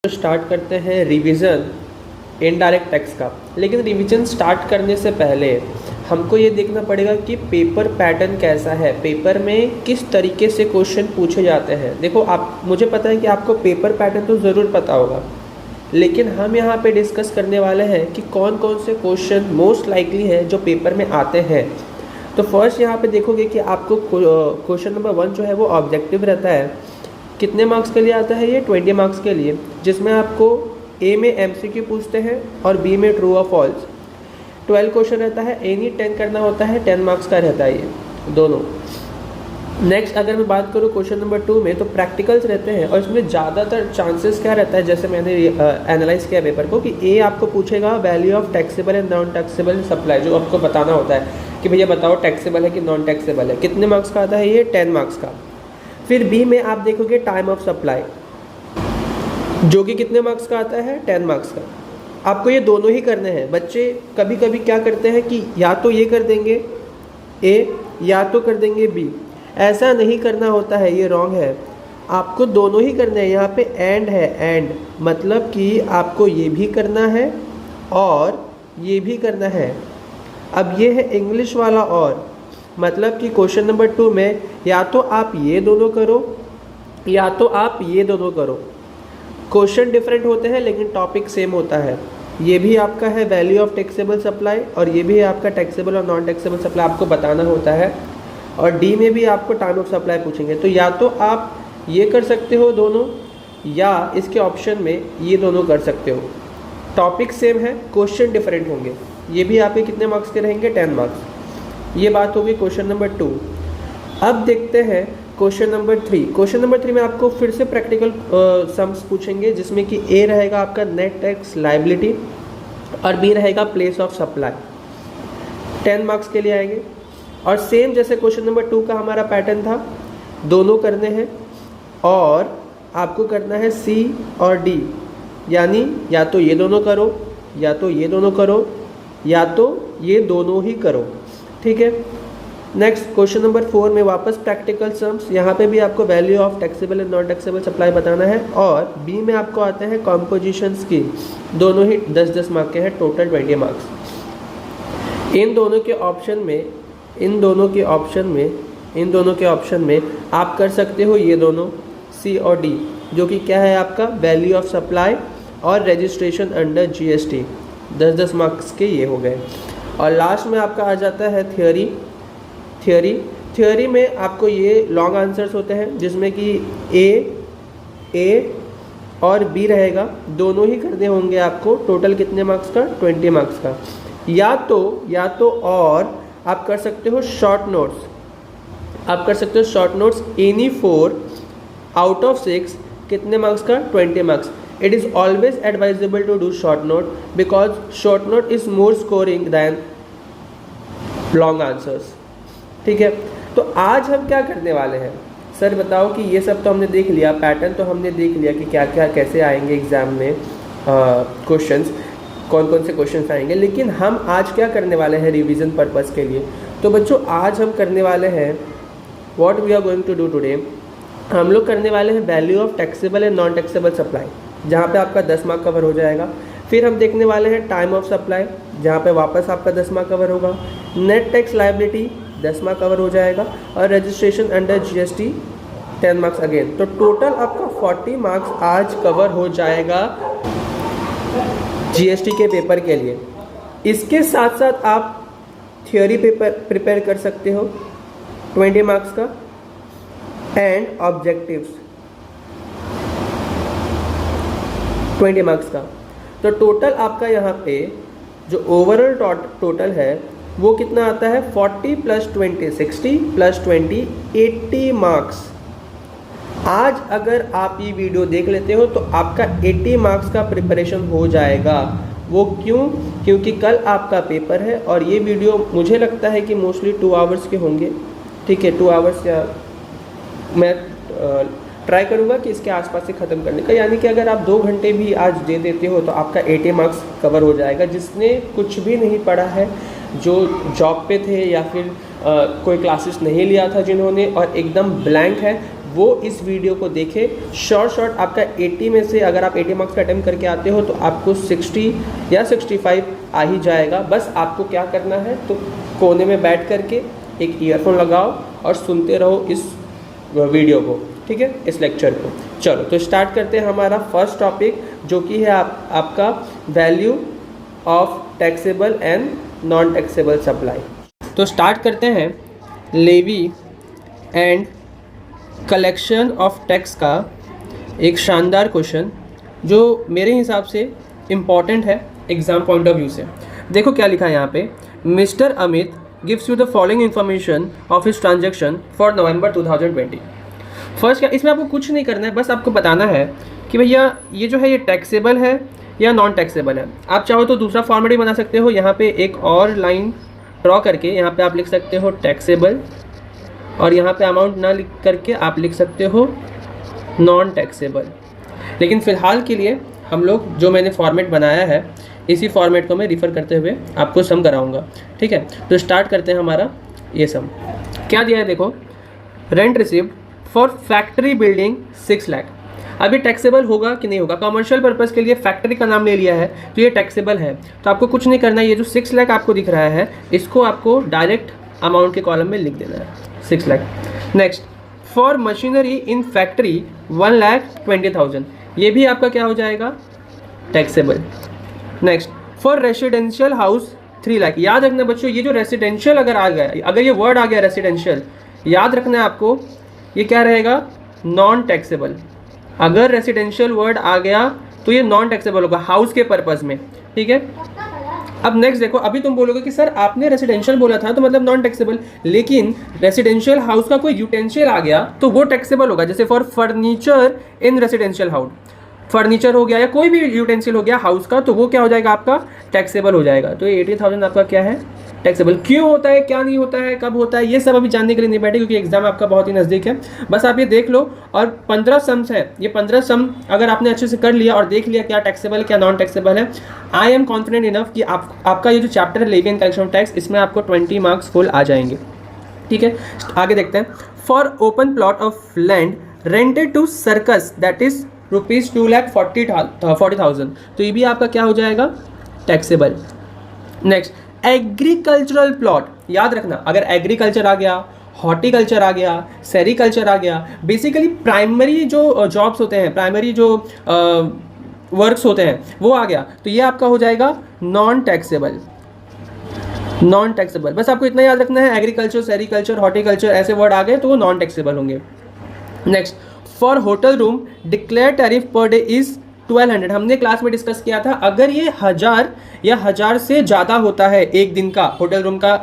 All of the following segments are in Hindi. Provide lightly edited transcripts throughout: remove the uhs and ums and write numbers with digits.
स्टार्ट करते हैं रिवीजन इनडायरेक्ट टैक्स का। लेकिन रिवीजन स्टार्ट करने से पहले हमको ये देखना पड़ेगा कि पेपर पैटर्न कैसा है, पेपर में किस तरीके से क्वेश्चन पूछे जाते हैं। देखो, आप मुझे पता है कि आपको पेपर पैटर्न तो ज़रूर पता होगा, लेकिन हम यहाँ पे डिस्कस करने वाले हैं कि कौन कौन से क्वेश्चन मोस्ट लाइकली है जो पेपर में आते हैं। तो फर्स्ट यहाँ पे देखोगे कि आपको क्वेश्चन नंबर 1 जो है वो ऑब्जेक्टिव रहता है। कितने मार्क्स के लिए आता है ये? 20 मार्क्स के लिए, जिसमें आपको ए में एमसीक्यू पूछते हैं और बी में ट्रू और फॉल्स। 12 क्वेश्चन रहता है, एनी 10 करना होता है, 10 मार्क्स का रहता है ये दोनों। नेक्स्ट अगर मैं बात करूँ क्वेश्चन नंबर 2 में, तो प्रैक्टिकल्स रहते हैं और इसमें ज़्यादातर चांसेस क्या रहता है, जैसे मैंने एनालाइज किया पेपर को, कि ए आपको पूछेगा value of taxable and non taxable supply, जो आपको बताना होता है कि भैया बताओ टैक्सेबल है कि नॉन टैक्सेबल है। कितने मार्क्स का आता है ये? 10 मार्क्स का। फिर बी में आप देखोगे टाइम ऑफ सप्लाई, जो कि कितने मार्क्स का आता है? 10 मार्क्स का। आपको ये दोनों ही करने हैं। बच्चे कभी कभी क्या करते हैं कि या तो ये कर देंगे ए या तो कर देंगे बी। ऐसा नहीं करना होता है, ये रॉन्ग है। आपको दोनों ही करने हैं। यहाँ पे एंड है, एंड मतलब कि आपको ये भी करना है और ये भी करना है। अब ये है इंग्लिश वाला और, मतलब कि क्वेश्चन नंबर 2 में या तो आप ये दोनों करो या तो आप ये दोनों करो। क्वेश्चन डिफरेंट होते हैं लेकिन टॉपिक सेम होता है। ये भी आपका है वैल्यू ऑफ टैक्सेबल सप्लाई और ये भी है आपका टैक्सेबल और नॉन टैक्सेबल सप्लाई, आपको बताना होता है। और डी में भी आपको टाइम ऑफ सप्लाई पूछेंगे। तो या तो आप ये कर सकते हो दोनों, या इसके ऑप्शन में ये दोनों कर सकते हो। टॉपिक सेम है, क्वेश्चन डिफरेंट होंगे। ये भी आपके कितने मार्क्स के रहेंगे? 10 मार्क्स। ये बात होगी क्वेश्चन नंबर 2। अब देखते हैं क्वेश्चन नंबर 3। क्वेश्चन नंबर 3 में आपको फिर से प्रैक्टिकल सम्स पूछेंगे, जिसमें कि ए रहेगा आपका नेट टैक्स लायबिलिटी और बी रहेगा प्लेस ऑफ सप्लाई। 10 मार्क्स के लिए आएंगे। और सेम जैसे क्वेश्चन नंबर 2 का हमारा पैटर्न था, दोनों करने हैं और आपको करना है सी और डी, यानी या तो ये दोनों करो या तो ये दोनों करो या तो ये दोनों ही करो। ठीक है। नेक्स्ट क्वेश्चन नंबर 4 में वापस प्रैक्टिकल सम्स। यहाँ पे भी आपको value of taxable and non taxable supply बताना है। और बी में आपको आते हैं कॉम्पोजिशन स्कीम, दोनों ही 10-10 मार्क के हैं, टोटल 20 मार्क्स। इन दोनों के ऑप्शन में आप कर सकते हो ये दोनों सी और डी, जो कि क्या है आपका वैल्यू ऑफ सप्लाई और रजिस्ट्रेशन अंडर जीएसटी। 10-10 मार्क्स के ये हो गए। और लास्ट में आपका आ जाता है थियोरी में आपको ये लॉन्ग आंसर्स होते हैं, जिसमें कि ए और बी रहेगा, दोनों ही करने होंगे आपको। टोटल कितने मार्क्स का? 20 मार्क्स का। या तो और आप कर सकते हो short notes, any 4 out of 6, कितने मार्क्स का? 20 marks. It is always advisable to do short note because short note is more scoring than long answers। ठीक है। तो आज हम क्या करने वाले हैं? सर बताओ कि ये सब तो हमने देख लिया, पैटर्न तो हमने देख लिया कि क्या क्या कैसे आएंगे एग्ज़ाम में क्वेश्चंस, कौन कौन से क्वेश्चंस आएंगे, लेकिन हम आज क्या करने वाले हैं रिवीजन पर्पस के लिए? तो बच्चों आज हम करने वाले हैं what we are going to do today. हम लोग करने वाले हैं value of taxable and non taxable supply, जहाँ पे आपका 10 मार्क कवर हो जाएगा। फिर हम देखने वाले हैं टाइम ऑफ सप्लाई, जहाँ पे वापस आपका 10 मार्क कवर होगा। Net tax liability 10 mark cover हो जाएगा और registration under GST 10 marks again. तो टोटल आपका 40 मार्क्स आज कवर हो जाएगा जीएसटी के पेपर के लिए। इसके साथ साथ आप थियोरी पेपर प्रिपेयर कर सकते हो 20 मार्क्स का एंड ऑब्जेक्टिव्स 20 मार्क्स का। तो टोटल आपका यहाँ पे जो ओवरऑल टोटल है वो कितना आता है? 40 + 20 60 + 20 80 मार्क्स। आज अगर आप ये वीडियो देख लेते हो तो आपका 80 मार्क्स का प्रिपरेशन हो जाएगा। वो क्यों? क्योंकि कल आपका पेपर है और ये वीडियो मुझे लगता है कि मोस्टली 2 आवर्स के होंगे। ठीक है, 2 आवर्स, या मैं ट्राई करूँगा कि इसके आसपास से ख़त्म करने का, यानी कि अगर आप 2 घंटे भी आज दे देते हो तो आपका 80 मार्क्स कवर हो जाएगा। जिसने कुछ भी नहीं पढ़ा है, जो जॉब पे थे या फिर कोई क्लासेस नहीं लिया था जिन्होंने, और एकदम ब्लैंक है, वो इस वीडियो को देखे। शॉर्ट आपका 80 में से अगर आप 80 मार्क्स का अटेम्प्ट करके आते हो तो आपको 60 या 65 आ ही जाएगा। बस आपको क्या करना है, तो कोने में बैठ करके एक ईयरफोन लगाओ और सुनते रहो इस वीडियो को, ठीक है, इस लेक्चर को। चलो तो स्टार्ट करते हैं हमारा फर्स्ट टॉपिक, जो कि है आपका value of taxable and non taxable supply. तो स्टार्ट करते हैं levy and collection of tax का एक शानदार क्वेश्चन, जो मेरे हिसाब से इम्पॉर्टेंट है एग्ज़ाम पॉइंट ऑफ व्यू से। देखो क्या लिखा है यहाँ पे, mister Amit gives you the following information of his transaction for November 2020। First क्या, इसमें आपको कुछ नहीं करना है, बस आपको बताना है कि भैया ये जो है ये टैक्सेबल है या नॉन टैक्सेबल है। आप चाहो तो दूसरा फॉर्मेट भी बना सकते हो, यहाँ पे एक और लाइन ड्रॉ करके यहाँ पे आप लिख सकते हो टैक्सेबल, और यहाँ पे अमाउंट ना लिख करके आप लिख सकते हो नॉन टैक्सेबल। लेकिन फ़िलहाल के लिए हम लोग जो मैंने फॉर्मेट बनाया है इसी फॉर्मेट को मैं रिफ़र करते हुए आपको सम कराऊंगा, ठीक है। तो स्टार्ट करते हैं हमारा ये सम। क्या दिया है देखो, rent received for factory building 6 lakh. अभी टैक्सेबल होगा कि नहीं होगा, कमर्शियल पर्पज़ के लिए फैक्ट्री का नाम ले लिया है तो ये टैक्सेबल है। तो आपको कुछ नहीं करना है, ये जो 6 लाख आपको दिख रहा है इसको आपको डायरेक्ट अमाउंट के कॉलम में लिख देना है, 6 lakh. Next, for machinery in factory 1,20,000, ये भी आपका क्या हो जाएगा, taxable. Next, for residential house 3 lakh. याद रखना बच्चों, ये जो रेसिडेंशियल अगर आ गया, अगर ये वर्ड आ गया रेसिडेंशियल, याद रखना है आपको, ये क्या रहेगा, नॉन टैक्सेबल। अगर रेसिडेंशियल वर्ड आ गया तो ये नॉन टैक्सेबल होगा हाउस के पर्पज़ में, ठीक है। अब नेक्स्ट देखो, अभी तुम बोलोगे कि सर आपने रेसिडेंशियल बोला था तो मतलब नॉन टैक्सेबल, लेकिन रेसिडेंशियल हाउस का कोई यूटेंशियल आ गया तो वो टैक्सेबल होगा। जैसे for furniture in residential house, furniture हो गया या कोई भी यूटेंसिल हो गया हाउस का, तो वो क्या हो जाएगा, आपका टैक्सेबल हो जाएगा। तो ये 80,000 आपका क्या है, टैक्सेबल। क्यों होता है, क्या नहीं होता है, कब होता है, ये सब अभी जानने के लिए नहीं बैठे, क्योंकि एग्जाम आपका बहुत ही नज़दीक है। बस आप ये देख लो, और 15 सम्स है, ये 15 सम अगर आपने अच्छे से कर लिया और देख लिया क्या टैक्सेबल क्या नॉन टैक्सेबल है, आई एम कॉन्फिडेंट इनफ कि आपका ये जो चैप्टर है levy and collection of tax, इसमें आपको 20 मार्क्स फुल आ जाएंगे, ठीक है। आगे देखते हैं, for open plot of land rented to circus that is ₹2,40,000, तो ये भी आपका क्या हो जाएगा, टैक्सेबल। नेक्स्ट, एग्रीकल्चरल प्लॉट, याद रखना अगर एग्रीकल्चर आ गया, हॉर्टिकल्चर आ गया, सेरिकल्चर आ गया, बेसिकली प्राइमरी जो जॉब्स होते हैं, प्राइमरी जो वर्क्स होते हैं वो आ गया, तो ये आपका हो जाएगा नॉन टैक्सेबल, नॉन टैक्सेबल। बस आपको इतना याद रखना है, एग्रीकल्चर, सेरिकल्चर, हॉर्टिकल्चर ऐसे वर्ड आ गए तो वो नॉन टैक्सेबल होंगे। Next, for hotel room declare tariff per day is 1200। हमने क्लास में डिस्कस किया था, अगर ये 1000 या 1000 से ज़्यादा होता है एक दिन का होटल रूम का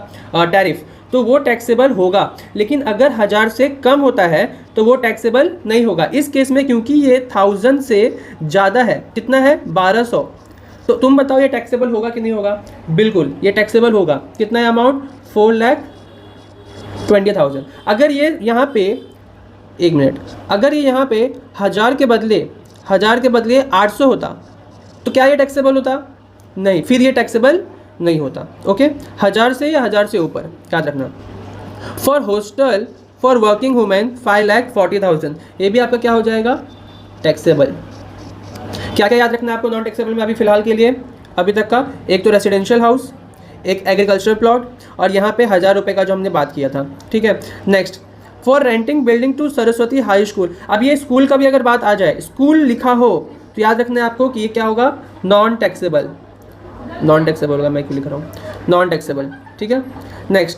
टैरिफ, तो वो टैक्सेबल होगा। लेकिन अगर 1000 से कम होता है तो वो टैक्सेबल नहीं होगा इस केस में, क्योंकि ये 1000 से ज़्यादा है। कितना है, 1200। तो तुम बताओ ये टैक्सेबल होगा कि नहीं होगा, बिल्कुल ये टैक्सेबल होगा। कितना है अमाउंट, 4,20,000। अगर ये यहाँ पे, एक मिनट, अगर ये यहाँ पे 1000 के बदले 800 होता तो क्या ये टैक्सेबल होता, नहीं, फिर ये टैक्सेबल नहीं होता। ओके, 1000 से या 1000 से ऊपर याद रखना। For hostel for working women 5,40,000, ये भी आपका क्या हो जाएगा, टैक्सेबल। क्या क्या याद रखना है आपको नॉन टैक्सेबल में अभी फिलहाल के लिए, अभी तक का, एक तो रेसिडेंशियल हाउस, एक एग्रीकल्चरल प्लॉट, और यहाँ पे 1000 रुपये का जो हमने बात किया था, ठीक है। Next, for renting building to Saraswati high school. अब ये स्कूल का भी अगर बात आ जाए, स्कूल लिखा हो तो याद रखना है आपको कि ये क्या होगा, नॉन टैक्सेबल, नॉन टैक्सेबल होगा। मैं क्यों लिख रहा हूँ, नॉन टैक्सेबल, ठीक है। Next,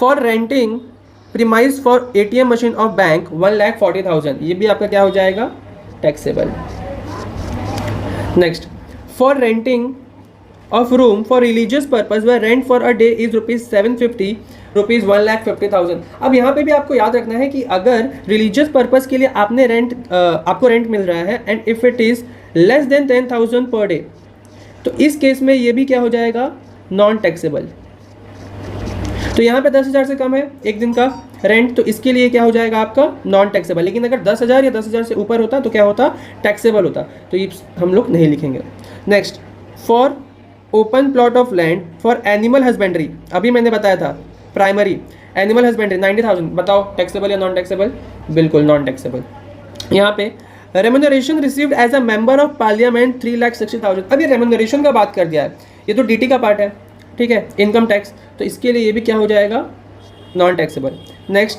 for renting premise for ATM machine of bank 1,40,000, ये भी आपका क्या हो जाएगा, taxable. Next, for renting of room for religious purpose way rent for a day is ₹750, ₹1,50,000। अब यहाँ पे भी आपको याद रखना है कि अगर रिलीजियस पर्पज़ के लिए आपने आपको रेंट मिल रहा है and if it is less than 10,000 per day, तो इस केस में ये भी क्या हो जाएगा, नॉन टैक्सेबल। तो यहाँ पे 10,000 से कम है एक दिन का रेंट, तो इसके लिए क्या हो जाएगा आपका, नॉन टैक्सेबल। लेकिन अगर 10,000 या 10,000 से ऊपर होता तो क्या होता, टैक्सेबल होता। तो ये हम लोग नहीं लिखेंगे। Next, for open plot of land for animal husbandry, अभी मैंने बताया था प्राइमरी, एनिमल हस्बेंड्री 90,000, बताओ टैक्सेबल या नॉन टैक्सेबल? बिल्कुल नॉन टैक्सेबल। यहाँ पे remuneration received as a member of parliament 3,60,000। अब ये रेम्यूनरेशन का बात कर दिया है, ये तो डीटी का पार्ट है, ठीक है, इनकम टैक्स, तो इसके लिए ये भी क्या हो जाएगा? Non taxable. Next,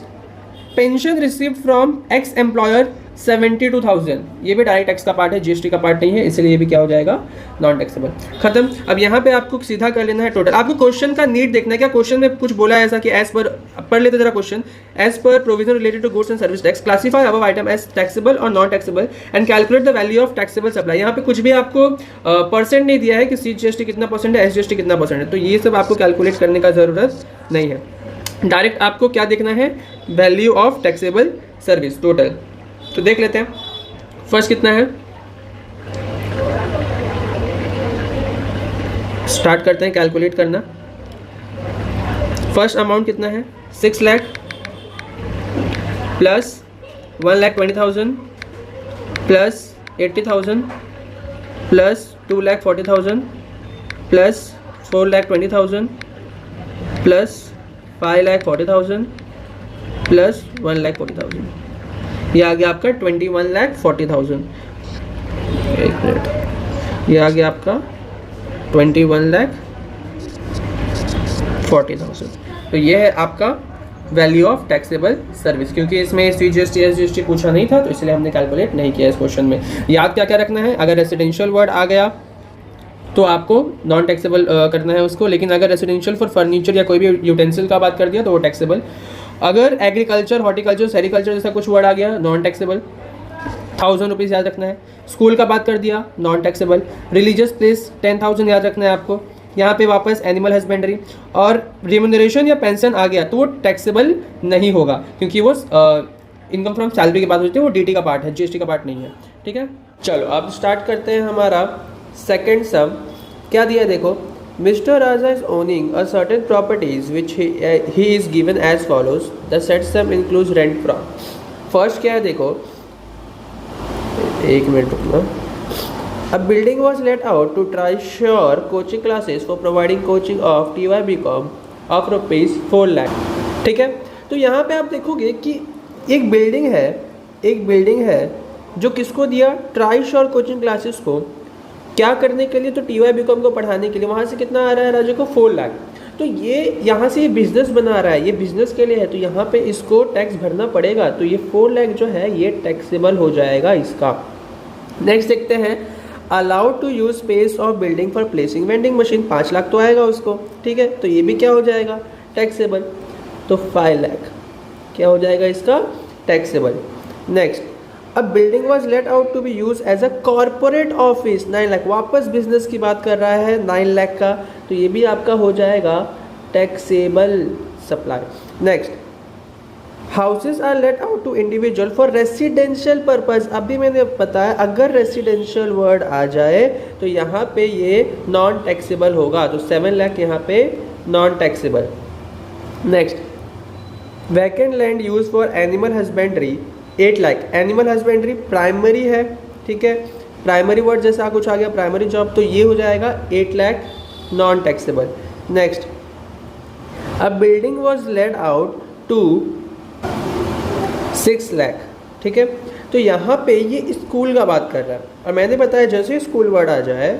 pension received from x employer 72,000, ये भी डायरेक्ट टैक्स का पार्ट है, जीएसटी का पार्ट नहीं है, इसलिए ये भी क्या हो जाएगा? Non taxable. खत्म। अब यहाँ पे आपको सीधा कर लेना है टोटल। आपको क्वेश्चन का नीड देखना है, क्या क्वेश्चन में कुछ बोला है ऐसा कि एज पर, पढ़ लेते जरा question, as per provision related to goods and service tax classify above item as taxable और non taxable and calculate the value of taxable supply. यहाँ पे कुछ भी आपको परसेंट नहीं दिया है कि सीजीएसटी कितना परसेंट है, एसजीएसटी कितना परसेंट है, तो ये सब आपको कैलकुलेट करने का जरूरत नहीं है। डायरेक्ट आपको क्या देखना है? Value of taxable service total. तो देख लेते हैं फर्स्ट कितना है, स्टार्ट करते हैं कैलकुलेट करना। फर्स्ट अमाउंट कितना है? 6 lakh plus 1,20,000 plus 80,000 plus 2,40,000 plus 4,20,000 plus 5,40,000 plus 1,40,000, ये आ गया आपका 21,40,000। एक मिनट, ये आ गया आपका 21,40,000। तो ये है आपका वैल्यू ऑफ टैक्सेबल सर्विस। क्योंकि इसमें सीजीएसटी एसजीएसटी पूछा नहीं था, तो इसलिए हमने कैलकुलेट नहीं किया इस क्वेश्चन में। याद क्या क्या रखना है? अगर रेसिडेंशियल वर्ड आ गया तो आपको नॉन टैक्सेबल करना है उसको, लेकिन अगर रेसिडेंशियल फॉर फर्नीचर या कोई भी यूटेंसिल का बात कर दिया तो वो टैक्सेबल। अगर एग्रीकल्चर, हॉर्टिकल्चर, सेरिकल्चर जैसा कुछ वर्ड आ गया, नॉन टैक्सेबल, 1,000 रुपीज़ याद रखना है। स्कूल का बात कर दिया, नॉन टैक्सेबल। रिलीजियस प्लेस 10,000 याद रखना है आपको। यहाँ पे वापस एनिमल हस्बेंड्री और रिम्यूनरेशन या पेंशन आ गया तो वो टैक्सेबल नहीं होगा, क्योंकि वो इनकम फ्रॉम सैलरी की बात होती है, वो डीटी का पार्ट है, जीएसटी का पार्ट नहीं है, ठीक है। चलो अब स्टार्ट करते हैं हमारा सेकेंड सम। क्या दिया देखो, Mr. Raja is owning a certain properties which he is given as follows. The said sum includes rent from. First क्या है देखो, एक मिनट रुकना। A building was let out to Trisure coaching classes for providing coaching of TYBCom of rupees 4 lakh। ठीक है, तो यहाँ पे आप देखोगे कि एक बिल्डिंग है जो किसको दिया? ट्राइश्योर कोचिंग क्लासेस को। क्या करने के लिए? तो TYBCom को पढ़ाने के लिए। वहाँ से कितना आ रहा है राजू को? 4 लाख। तो ये यहाँ से ये बिजनेस बना रहा है, ये बिजनेस के लिए है, तो यहाँ पे इसको टैक्स भरना पड़ेगा। तो ये 4 लाख जो है ये टैक्सेबल हो जाएगा इसका। नेक्स्ट देखते हैं, allowed to use space of building for placing vending machine, 5 lakh तो आएगा उसको, ठीक है, तो ये भी क्या हो जाएगा? टैक्सेबल। तो 5 लाख क्या हो जाएगा इसका? टैक्सेबल। नेक्स्ट, अब building was let out to be use as a corporate office, 9 lakh, वापस बिजनेस की बात कर रहा है 9 लाख का, तो ये भी आपका हो जाएगा taxable supply. Next, houses are let out to individual for residential purpose. अभी मैंने बताया अगर रेसिडेंशियल वर्ड आ जाए तो यहाँ पे ये नॉन टैक्सेबल होगा, तो 7 लाख यहाँ पे non taxable. Next, vacant land use for animal husbandry 8 lakh. Animal husbandry primary है, ठीक है, प्राइमरी वर्ड जैसा कुछ आ गया, प्राइमरी जॉब, तो ये हो जाएगा 8 lakh non taxable. Next, a building was let out to 6 lakh, ठीक है, तो यहाँ पे ये स्कूल का बात कर रहा है, और मैंने बताया जैसे स्कूल वर्ड आ जाए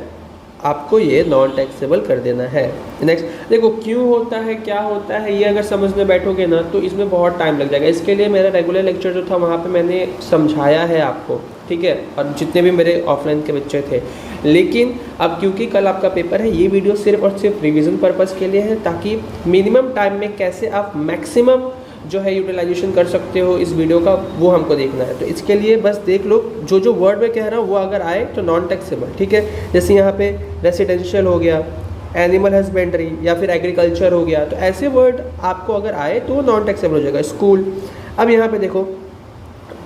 आपको ये नॉन टैक्सेबल कर देना है। नेक्स्ट देखो, क्यों होता है, क्या होता है, ये अगर समझने बैठोगे ना तो इसमें बहुत टाइम लग जाएगा। इसके लिए मेरा रेगुलर लेक्चर जो था वहाँ पे मैंने समझाया है आपको, ठीक है, और जितने भी मेरे ऑफलाइन के बच्चे थे। लेकिन अब क्योंकि कल आपका पेपर है, ये वीडियो सिर्फ और सिर्फ रिविज़न पर्पज़ के लिए है, ताकि मिनिमम टाइम में कैसे आप मैक्सिमम जो है यूटिलाइजेशन कर सकते हो इस वीडियो का, वो हमको देखना है। तो इसके लिए बस देख लो, जो जो वर्ड में कह रहा हूँ वो अगर आए तो नॉन टैक्सेबल, ठीक है। जैसे यहाँ पे रेसिडेंशियल हो गया, एनिमल हस्बेंड्री या फिर एग्रीकल्चर हो गया, तो ऐसे वर्ड आपको अगर आए तो वो नॉन टैक्सेबल हो जाएगा। स्कूल, अब यहाँ पे देखो,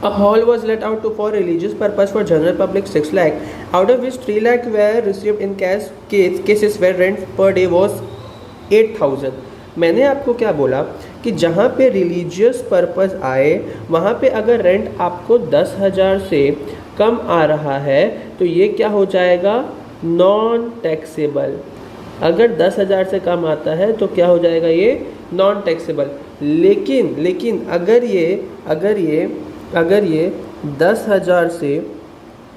a hall was let out to for religious purpose for general public 6 lakh, out of which 3 lakh were received in cash cases were rent per day was 8,000। मैंने आपको क्या बोला कि जहाँ पे रिलीजियस पर्पस आए वहाँ पे अगर रेंट आपको 10,000 से कम आ रहा है तो ये क्या हो जाएगा? Non taxable. अगर 10,000 से कम आता है तो क्या हो जाएगा? ये नॉन टैक्सेबल। लेकिन अगर ये 10,000 से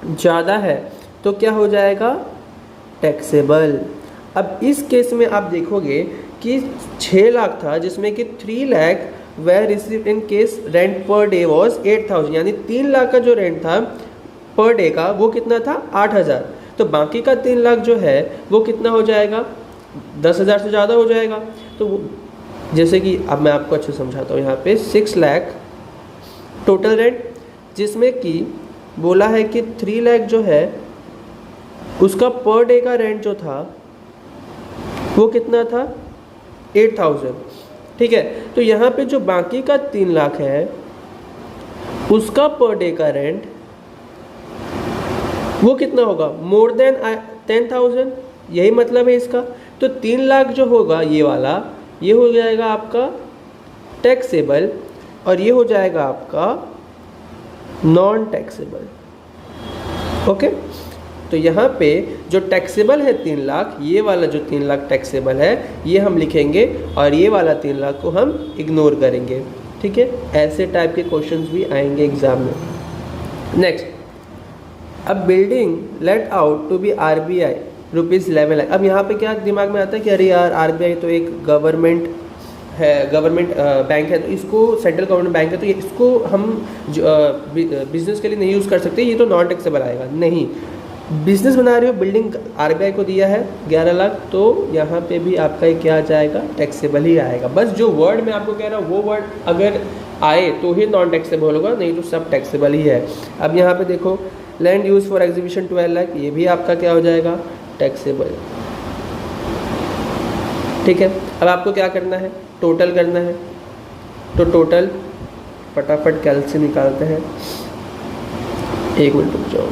ज़्यादा है तो क्या हो जाएगा, टैक्सेबल। अब इस केस में आप देखोगे कि 6 लाख था जिसमें कि 3 lakh were received in case rent per day was 8,000, यानी 3 लाख का जो रेंट था पर डे का वो कितना था, 8,000। तो बाकी का 3 लाख जो है वो कितना हो जाएगा, 10,000 से ज़्यादा हो जाएगा। तो जैसे कि अब मैं आपको अच्छे समझाता हूँ, यहाँ पे 6 लाख टोटल रेंट, जिसमें कि बोला है कि 3 लाख जो है उसका पर डे का रेंट जो था वो कितना था, 8,000। ठीक है, तो यहाँ पे जो बाकी का 3 लाख है उसका पर डे का रेंट वो कितना होगा, मोर देन 10,000, यही मतलब है इसका। तो 3 लाख जो होगा ये वाला, ये हो जाएगा आपका टैक्सेबल और ये हो जाएगा आपका नॉन टैक्सेबल। ओके, तो यहाँ पे जो टैक्सेबल है 3 लाख, ये वाला जो 3 लाख टैक्सेबल है ये हम लिखेंगे और ये वाला 3 लाख को हम इग्नोर करेंगे। ठीक है, ऐसे टाइप के क्वेश्चंस भी आएंगे एग्जाम में। नेक्स्ट, अब building let out to be RBI ₹11 lakh. अब यहाँ पे क्या दिमाग में आता है कि अरे यार RBI तो एक गवर्नमेंट है, गवर्नमेंट बैंक है, तो इसको सेंट्रल गवर्नमेंट बैंक है तो ये इसको हम बिजनेस के लिए नहीं यूज़ कर सकते, ये तो नॉन टैक्सेबल आएगा। नहीं, बिजनेस बना रहे हो, बिल्डिंग RBI को दिया है 11 लाख, तो यहाँ पे भी आपका ये क्या आ जाएगा, टैक्सेबल ही आएगा। बस जो वर्ड मैं आपको कह रहा हूँ वो वर्ड अगर आए तो ही नॉन टैक्सेबल होगा, नहीं तो सब टैक्सेबल ही है। अब यहाँ पे देखो, land use for exhibition 12 lakh, ये भी आपका क्या हो जाएगा, टैक्सेबल। ठीक है, अब आपको क्या करना है, टोटल करना है। तो टोटल फटाफट कैलकुलेशन निकालते हैं, 1 मिनट रुक जाओ।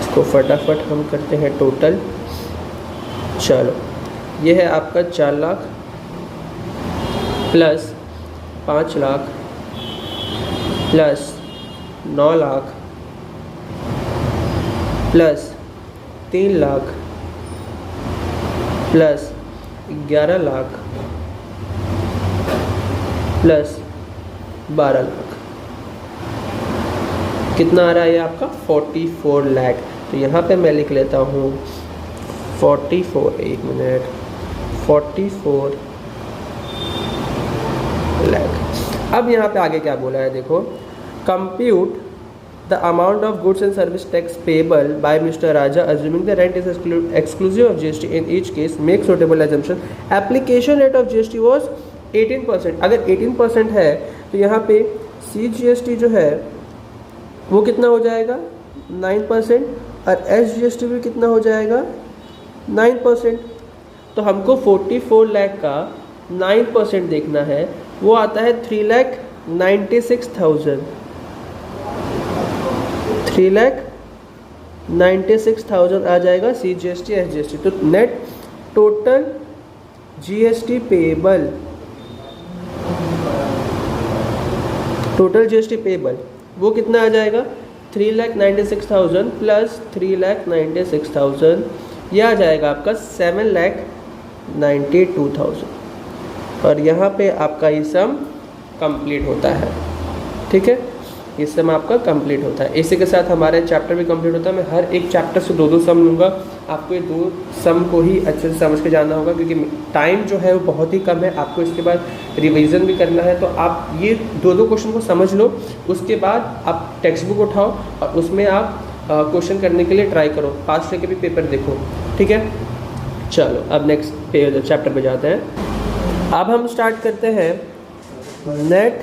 इसको फटाफट हम करते हैं टोटल। चलो, ये है आपका 4 lakh plus 5 lakh plus 9 lakh plus 3 lakh plus 11 lakh plus 12 lakh, कितना आ रहा है ये आपका, 44 लाख। तो यहाँ पे मैं लिख लेता हूँ 44, 1 मिनट, 44 लाख। अब यहाँ पे आगे क्या बोला है देखो, compute the amount of goods and service tax payable by Mr. Raja assuming the rent is exclusive of GST in each case make suitable assumption। application rate of GST was 18%। अगर 18% है तो यहाँ पे CGST जो है वो कितना हो जाएगा, 9%, और SGST भी कितना हो जाएगा, 9%। तो हमको 44 लाख का 9% देखना है, वो आता है 3,96,000, 3,96,000 आ जाएगा CGST SGST। तो net total GST payable, total GST payable वो कितना आ जाएगा, 3,96,000 प्लस 3,96,000, यह आ जाएगा आपका 7,92,000। और यहाँ पे आपका ये सम कंप्लीट होता है। ठीक है, ये सम आपका कंप्लीट होता है। इसी के साथ हमारे चैप्टर भी कंप्लीट होता है। मैं हर एक चैप्टर से 2-2 सम लूँगा, आपको ये 2 सम को ही अच्छे से समझ के जानना होगा क्योंकि टाइम जो है वो बहुत ही कम है। आपको इसके बाद रिवीजन भी करना है, तो आप ये 2-2 क्वेश्चन को समझ लो, उसके बाद आप टेक्स्ट बुक उठाओ और उसमें आप क्वेश्चन करने के लिए ट्राई करो, पास लेके भी पेपर देखो। ठीक है, चलो अब नेक्स्ट चैप्टर पे जाते हैं। अब हम स्टार्ट करते हैं नेट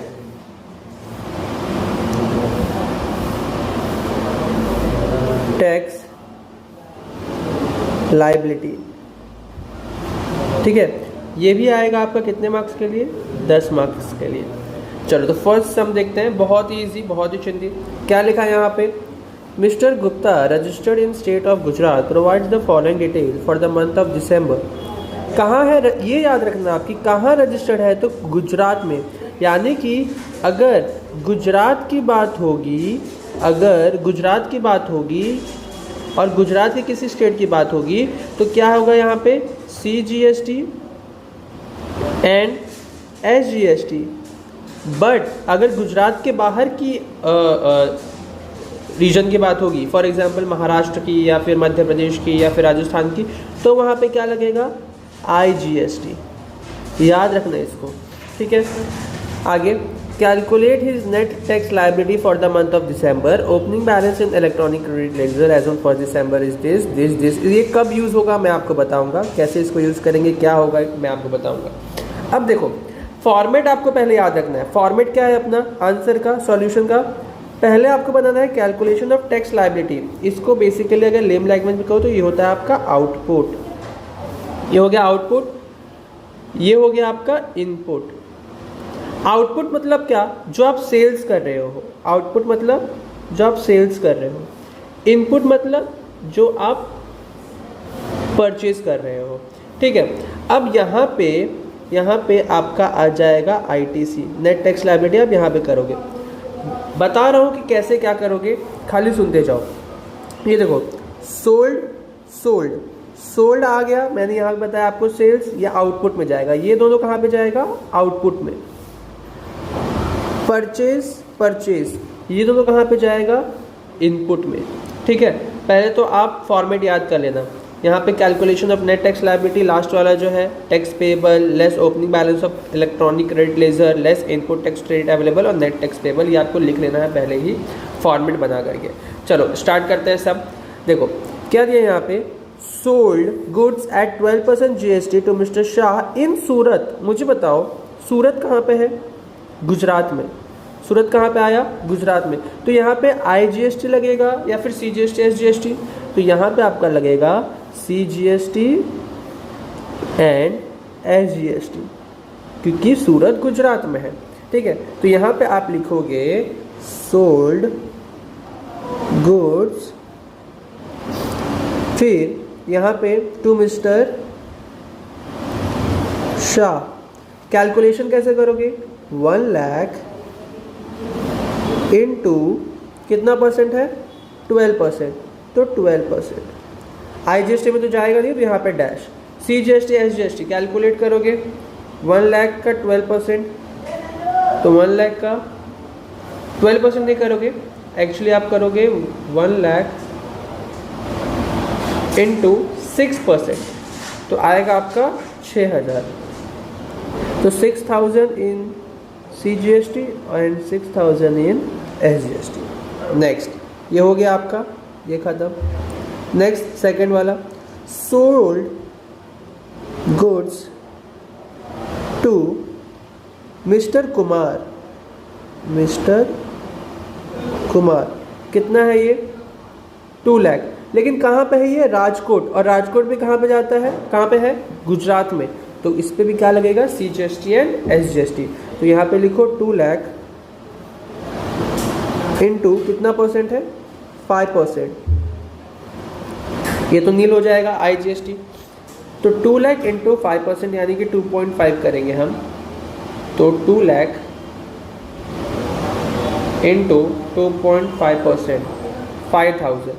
टैक्स लायबिलिटी। ठीक है, ये भी आएगा आपका कितने मार्क्स के लिए, 10 मार्क्स के लिए। चलो तो फर्स्ट सम देखते हैं, बहुत ही इजी, बहुत ही चिंती। क्या लिखा है यहाँ पे, mister Gupta registered in state of Gujarat provides the following detail for the month of दिसंबर। कहाँ है ये याद रखना आपकी, कहाँ रजिस्टर्ड है, तो गुजरात में। यानी कि अगर गुजरात की बात होगी और गुजरात की किसी स्टेट की बात होगी तो क्या होगा यहाँ पे CGST एंड SGST। बट अगर गुजरात के बाहर की रीजन की बात होगी, फॉर एग्जांपल महाराष्ट्र की या फिर मध्य प्रदेश की या फिर राजस्थान की, तो वहाँ पे क्या लगेगा IGST। याद रखना इसको, ठीक है। आगे, calculate his net tax liability for the month of December, opening balance in electronic credit ledger as on 1 December is this. ये कब यूज़ होगा मैं आपको बताऊंगा, कैसे इसको यूज़ करेंगे, क्या होगा मैं आपको बताऊंगा। अब देखो, फॉर्मेट आपको पहले याद रखना है। फॉर्मेट क्या है अपना आंसर का, सॉल्यूशन का? पहले आपको बनाना है कैलकुलेशन ऑफ टैक्स लायबिलिटी। इसको बेसिकली अगर लेम लैंग्वेज में कहो तो ये होता है आपका आउटपुट। ये हो गया आउटपुट, ये हो गया आपका इनपुट। आउटपुट मतलब क्या? जो आप सेल्स कर रहे हो। आउटपुट मतलब जो आप सेल्स कर रहे हो। इनपुट मतलब जो आप परचेज कर रहे हो, ठीक है। अब यहाँ पे आपका आ जाएगा ITC, नेट टैक्स लायबिलिटी। आप यहाँ पे करोगे, बता रहा हूँ कि कैसे क्या करोगे, खाली सुनते जाओ। ये देखो, सोल्ड आ गया, मैंने यहाँ बताया आपको सेल्स, या आउटपुट में जाएगा। ये दोनों कहाँ पे जाएगा? आउटपुट में। परचेज ये दोनों कहाँ पे जाएगा? इनपुट में, ठीक है। पहले तो आप फॉर्मेट याद कर लेना। यहाँ पे calculation of net tax liability, last वाला जो है tax payable less opening balance of electronic credit laser less input tax credit available और नेट टैक्स पेबल, ये आपको लिख लेना है पहले ही फॉर्मेट बना करके। चलो स्टार्ट करते हैं सब। देखो क्या दिया यहाँ पे, sold goods at 12% GST to mister Shah in Surat. मुझे बताओ सूरत कहाँ पे है? गुजरात में। सूरत कहाँ पे आया? गुजरात में। तो यहाँ पे IGST लगेगा या फिर CGST SGST? तो यहाँ पे आपका लगेगा CGST एंड SGST, क्योंकि सूरत गुजरात में है, ठीक है। तो यहाँ पे आप लिखोगे सोल्ड गुड्स, फिर यहाँ पे टू मिस्टर शाह। कैलकुलेशन कैसे करोगे? 1 लाख इनटू कितना परसेंट है? 12%, तो 12%। IGST में तो जाएगा नहीं, तो यहाँ पे डैश। CGST SGST कैलकुलेट करोगे, 1 लाख का 12%, तो 1 लाख का 12% नहीं करोगे, एक्चुअली आप करोगे 1 लाख इंटू 6%, तो आएगा आपका 6000। तो 6000 in CGST and 6000 in SGST। Next, ये हो गया आपका, ये खत्म। नेक्स्ट सेकंड वाला, sold goods to mister Kumar. कितना है ये? 2 लाख। लेकिन कहाँ पे है ये? राजकोट। और राजकोट भी कहाँ पे जाता है? कहाँ पे है? गुजरात में। तो इस पे भी क्या लगेगा? CGST and SGST। तो यहाँ पे लिखो 2 लाख इंटू कितना परसेंट है? 5%। ये तो नील हो जाएगा IGST। तो 2 लाख इंटू 5% यानी कि 2.5 करेंगे हम। तो 2 लाख इंटू 2.5%, 5000।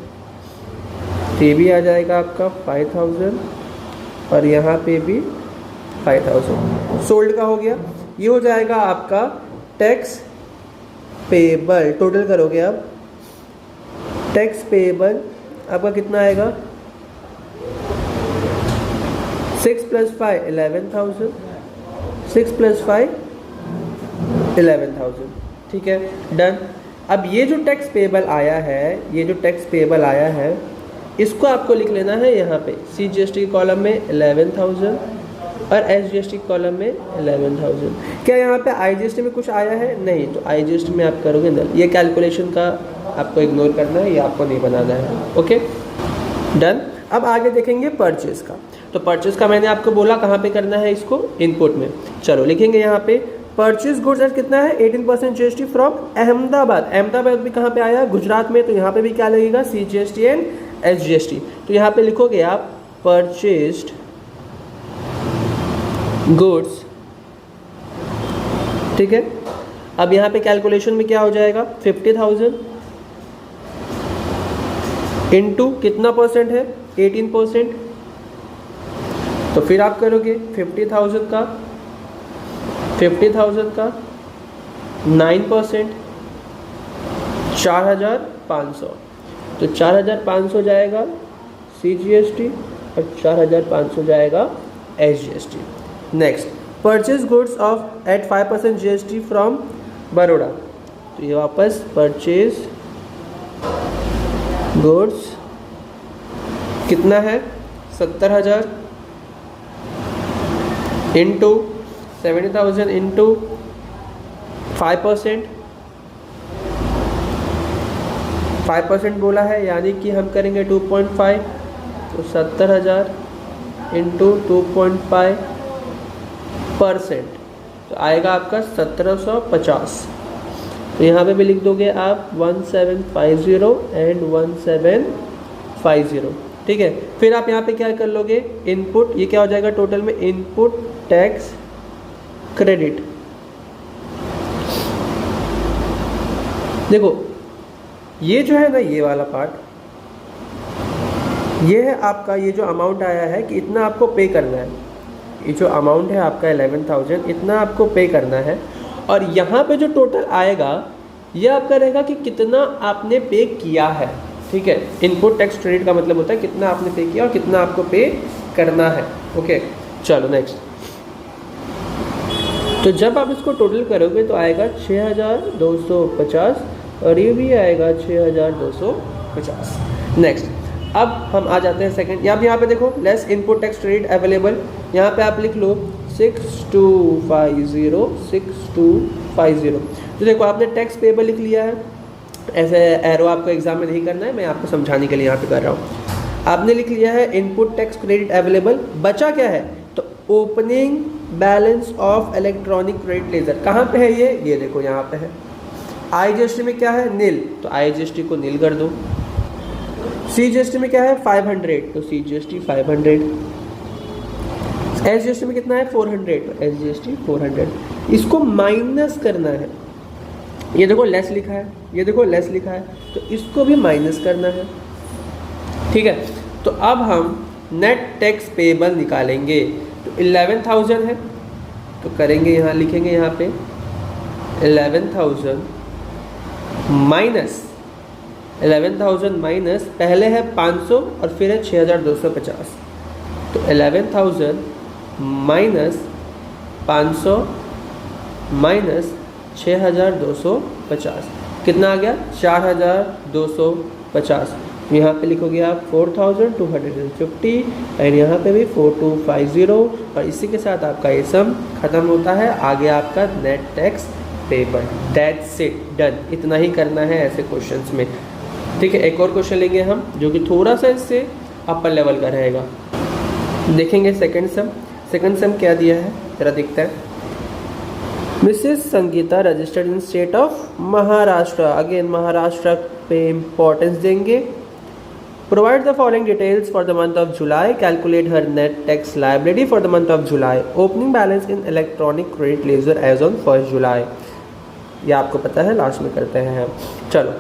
ये भी आ जाएगा आपका 5000 और यहाँ पे भी 5000। सोल्ड का हो गया। ये हो जाएगा आपका टैक्स पेबल। टोटल करोगे आप, टैक्स पेबल आपका कितना आएगा? 6 + 5 11,000, 6 + 5 11,000, ठीक है, डन। अब ये जो टैक्स पेबल आया है, इसको आपको लिख लेना है यहाँ पे CGST कॉलम में 11,000 और SGST कॉलम में 11,000। क्या यहाँ पे IGST में कुछ आया है? नहीं, तो IGST में आप करोगे नल। ये कैलकुलेशन का आपको इग्नोर करना है, ये आपको नहीं बनाना है, ओके, डन। अब आगे देखेंगे परचेज का। तो परचेज का मैंने आपको बोला कहाँ पे करना है इसको? इनपुट में। चलो लिखेंगे यहाँ पे परचेज गुड्स एट कितना है? 18% GST फ्रॉम अहमदाबाद। अहमदाबाद भी कहाँ पे आया? गुजरात में। तो यहाँ पे भी क्या लगेगा? CGST and SGST। तो यहाँ पे लिखोगे आप परचेज्ड गुड्स, ठीक है। अब यहाँ पे कैलकुलेशन में क्या हो जाएगा? 50,000 इनटू कितना परसेंट है, 18%। तो फिर आप करोगे 50,000 का 9%, 4,500। तो 4,500 जाएगा CGST और 4,500 जाएगा SGST। Next, purchase goods of at 5% GST from Baroda. तो ये वापस परचेज गुड्स कितना है, 70,000 इंटू 70,000 इंटू 5%, 5% बोला है, यानी कि हम करेंगे 2.5। तो 70,000 इंटू 2.5%, तो आएगा आपका 1750। तो यहाँ पे भी लिख दोगे आप 1750 एंड 1750, ठीक है। फिर आप यहाँ पे क्या कर लोगे, इनपुट, ये क्या हो जाएगा टोटल में, इनपुट टैक्स क्रेडिट। देखो ये जो है ना, ये वाला पार्ट, ये है आपका, ये जो अमाउंट आया है कि इतना आपको पे करना है, ये जो अमाउंट है आपका 11,000, इतना आपको पे करना है। और यहाँ पे जो टोटल आएगा ये आपका रहेगा कि कितना आपने पे किया है, ठीक है। इनपुट टैक्स क्रेडिट का मतलब होता है कितना आपने पे किया और कितना आपको पे करना है, ओके। चलो नेक्स्ट, तो जब आप इसको टोटल करोगे तो आएगा 6,250 और ये भी आएगा 6,250। नेक्स्ट, अब हम आ जाते हैं सेकंड। यहाँ पे देखो less input tax credit available, यहाँ पे आप लिख लो 6250। तो देखो आपने टैक्स पेबल लिख लिया है, ऐसे एरो आपको एग्जाम में नहीं करना है, मैं आपको समझाने के लिए यहाँ पे कर रहा हूँ। आपने लिख लिया है इनपुट टैक्स क्रेडिट अवेलेबल, बचा क्या है, तो opening balance of electronic credit laser. कहाँ पे है ये देखो यहाँ पे है। IGST में क्या है, नील, तो IGST को नील कर दो। CGST में क्या है 500, तो CGST 500। SGST में कितना है 400, तो SGST 400। इसको माइनस करना है, ये देखो लेस लिखा है, ये देखो लेस लिखा है, तो इसको भी माइनस करना है, ठीक है। तो अब हम नेट टैक्स पेबल निकालेंगे। तो 11,000 है, तो करेंगे यहाँ, लिखेंगे यहाँ पे 11,000 माइनस पहले है 500 और फिर है 6,250। तो 11,000 माइनस 500 माइनस 6,250 कितना आ गया, 4,250। यहाँ पे लिखोगे आप 4,250 एंड यहाँ पे भी 4,250 और इसी के साथ आपका ये सम खत्म होता है। आगे आपका net tax payable, that's it, done. इतना ही करना है ऐसे क्वेश्चंस में, ठीक है। एक और क्वेश्चन लेंगे हम जो कि थोड़ा सा इससे अपर लेवल का रहेगा। देखेंगे सेकंड सम क्या दिया है, जरा दिखता है। Mrs Sangeeta registered in state of Maharashtra, again Maharashtra पे इम्पोर्टेंस देंगे। Provide the following details for the month of July, calculate her net tax liability for the month of July, opening balance in electronic credit ledger as on 1 July. ये आपको पता है, लास्ट में करते हैं हम। चलो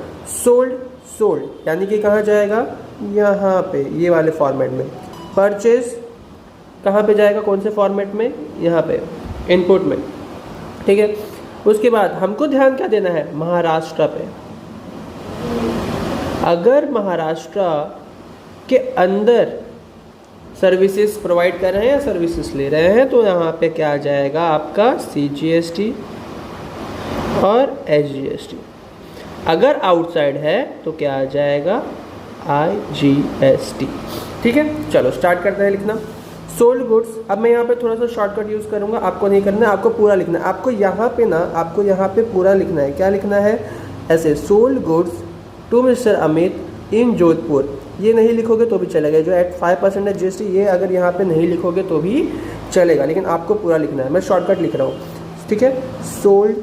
सोल्ड यानी कि कहाँ जाएगा, यहाँ पे ये वाले फॉर्मेट में। परचेज कहाँ पे जाएगा, कौन से फॉर्मेट में, यहाँ पे इनपुट में, ठीक है। उसके बाद हमको ध्यान क्या देना है, महाराष्ट्र पे। अगर महाराष्ट्र के अंदर सर्विसेज प्रोवाइड कर रहे हैं या सर्विसेज ले रहे हैं तो यहाँ पे क्या आ जाएगा आपका CGST और SGST। अगर आउटसाइड है तो क्या आ जाएगा IGST, ठीक है। चलो स्टार्ट करते हैं लिखना। सोल्ड गुड्स, अब मैं यहाँ पे थोड़ा सा शॉर्टकट यूज़ करूँगा, आपको नहीं करना है, आपको पूरा लिखना है। आपको यहाँ पे पूरा लिखना है। क्या लिखना है, ऐसे sold goods to mister Amit in Jodhpur. ये नहीं लिखोगे तो भी चलेगा, जो एट 5% GST, ये अगर यहाँ पे नहीं लिखोगे तो भी चलेगा, लेकिन आपको पूरा लिखना है। मैं शॉर्टकट लिख रहा हूँ, ठीक है। सोल्ड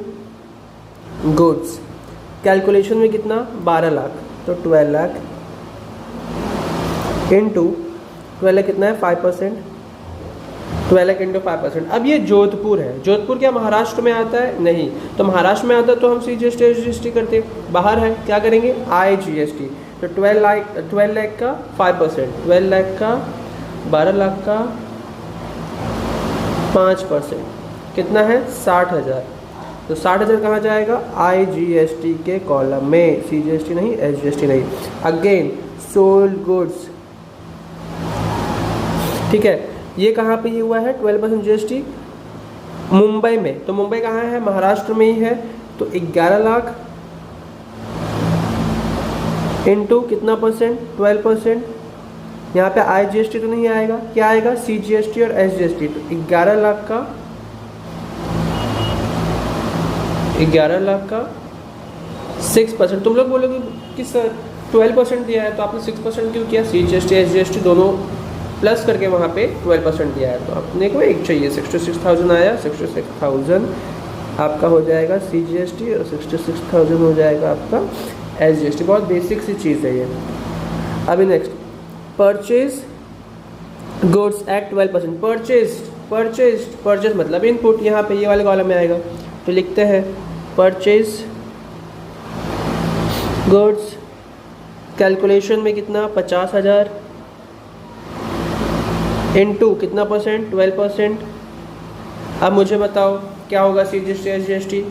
गुड्स कैलकुलेशन में कितना, 12 लाख, तो 12 लाख इंटू 12 लाख कितना है 5%, 12 लाख इंटू 5%। अब ये जोधपुर है, जोधपुर क्या महाराष्ट्र में आता है, नहीं, तो महाराष्ट्र में आता तो हम CGST SGST करते, बाहर है क्या करेंगे IGST। तो 12 लाख का 5%, 12 लाख का 12 लाख का 5%, कितना है 60,000। तो 60,000 कहाँ जाएगा, IGST के कॉलम में, CGST नहीं, SGST नहीं। अगेन सोल्ड गुड्स, ठीक है, ये कहाँ पे ये हुआ है 12% GST, मुंबई में। तो मुंबई कहाँ है, महाराष्ट्र में ही है। तो 11 लाख इंटू कितना परसेंट, 12%। यहाँ पे IGST तो नहीं आएगा, क्या आएगा, CGST और SGST। तो 11 लाख का 6%। तुम लोग बोलोगे कि सर 12% दिया है तो आपने 6% क्यों किया, CGST SGST दोनों प्लस करके वहाँ पे 12% दिया है। तो अपने को एक चाहिए, 66,000 आया, 66,000 आपका हो जाएगा CGST और 66,000 हो जाएगा आपका SGST। बहुत बेसिक सी चीज़ है ये। अभी next, purchase goods at 12%। Purchase मतलब इनपुट, यहाँ पे ये वाले कॉलम में आएगा। तो लिखते हैं परचेज गुड्स, कैलकुलेशन में कितना 50,000 इनटू कितना परसेंट, 12%। अब मुझे बताओ क्या होगा, CGST SGST,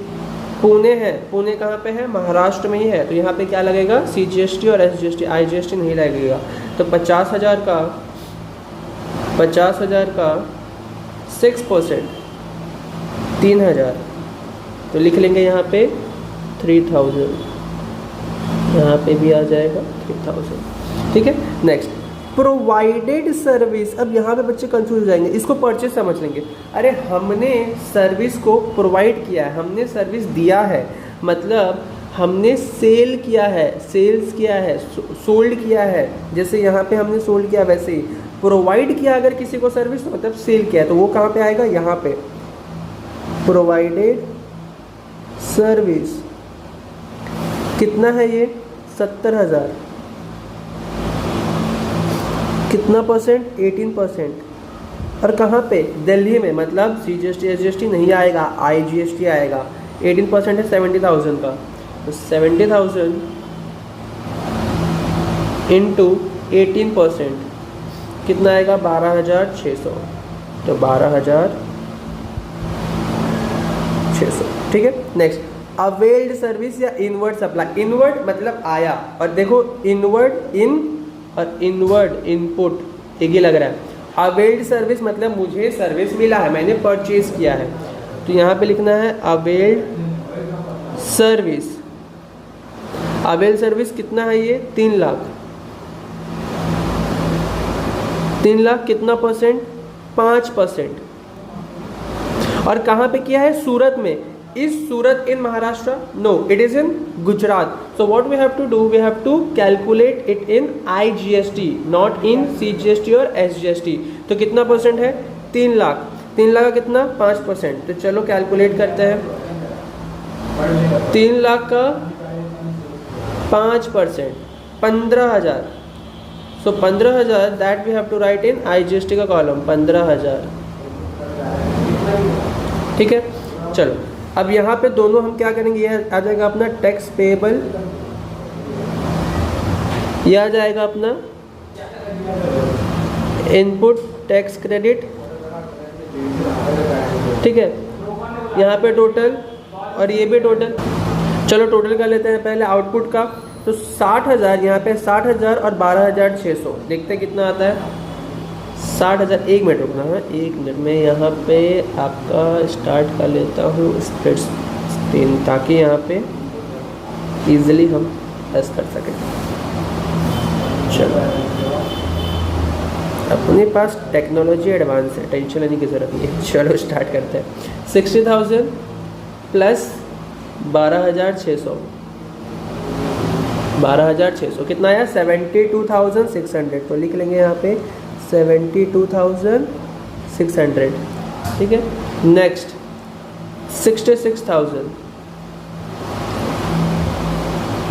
पुणे है, पुणे कहाँ पे है, महाराष्ट्र में ही है। तो यहाँ पे क्या लगेगा, CGST और SGST, IGST नहीं लगेगा। तो 50,000 का 6%, 3,000। तो लिख लेंगे यहाँ पे 3,000, यहाँ पे भी आ जाएगा 3,000, ठीक है। Next, provided service. अब यहाँ पे बच्चे कंफ्यूज हो जाएंगे, इसको परचेज समझ लेंगे। अरे हमने सर्विस को प्रोवाइड किया है, हमने सर्विस दिया है, मतलब हमने सेल किया है, सेल्स किया है, सोल्ड किया है। जैसे यहाँ पे हमने सोल्ड किया, वैसे ही प्रोवाइड किया अगर किसी को सर्विस, तो मतलब सेल किया है। तो वो कहाँ पे आएगा, यहाँ पे प्रोवाइडेड सर्विस। कितना है ये, 70,000। कितना परसेंट, 18%। और कहाँ पे, दिल्ली में, मतलब CGST SGST नहीं आएगा, IGST आएगा। 18% है 70,000 का। तो 70,000 इंटू 18% कितना आएगा, 12,600। तो 12,600, ठीक है। नेक्स्ट, अवेल्ड सर्विस या इनवर्ड सप्लाई। इनवर्ड मतलब आया, और देखो इनवर्ड इन और इनवर्ड इनपुट एक ही लग रहा है। अवेल्ड सर्विस मतलब मुझे सर्विस मिला है, मैंने परचेज किया है। तो यहाँ पे लिखना है अवेल्ड सर्विस। अवेल्ड सर्विस कितना है ये, 3 लाख। 3 लाख कितना परसेंट, 5%। और कहाँ पे किया है, सूरत में। Is Surat in Maharashtra? No, it is in Gujarat. So what we have to do? We have to calculate it in IGST, not in CGST और SGST. तो कितना परसेंट है, 3 लाख। 3 लाख का कितना, 5%। तो चलो कैलकुलेट करते हैं। 3 लाख का 5%, 15,000। So 15,000 that we have to write in IGST का कॉलम, 15,000, ठीक है। चलो अब यहाँ पे दोनों हम क्या करेंगे, ये आ जाएगा अपना टैक्स पेएबल, ये आ जाएगा अपना इनपुट टैक्स क्रेडिट, ठीक है। यहाँ पे टोटल और ये भी टोटल। चलो टोटल कर लेते हैं पहले आउटपुट का। तो 60,000, यहाँ पे 60,000 और 12,600, देखते हैं कितना आता है। 60,000, 1 मिनट रुकना है, 1 मिनट में यहाँ पे आपका स्टार्ट कर लेता हूँ स्प्रेड स्क्रीन, ताकि यहाँ पे इजीली हम प्रेस कर सकें। चलो अपने पास टेक्नोलॉजी एडवांस है, टेंशन लेने की ज़रूरत नहीं है। चलो स्टार्ट करते हैं। 60,000 प्लस 12,600, 12,600 कितना आया, 72,600। तो लिख लेंगे यहाँ पे 72,600, ठीक है। नेक्स्ट 66,000,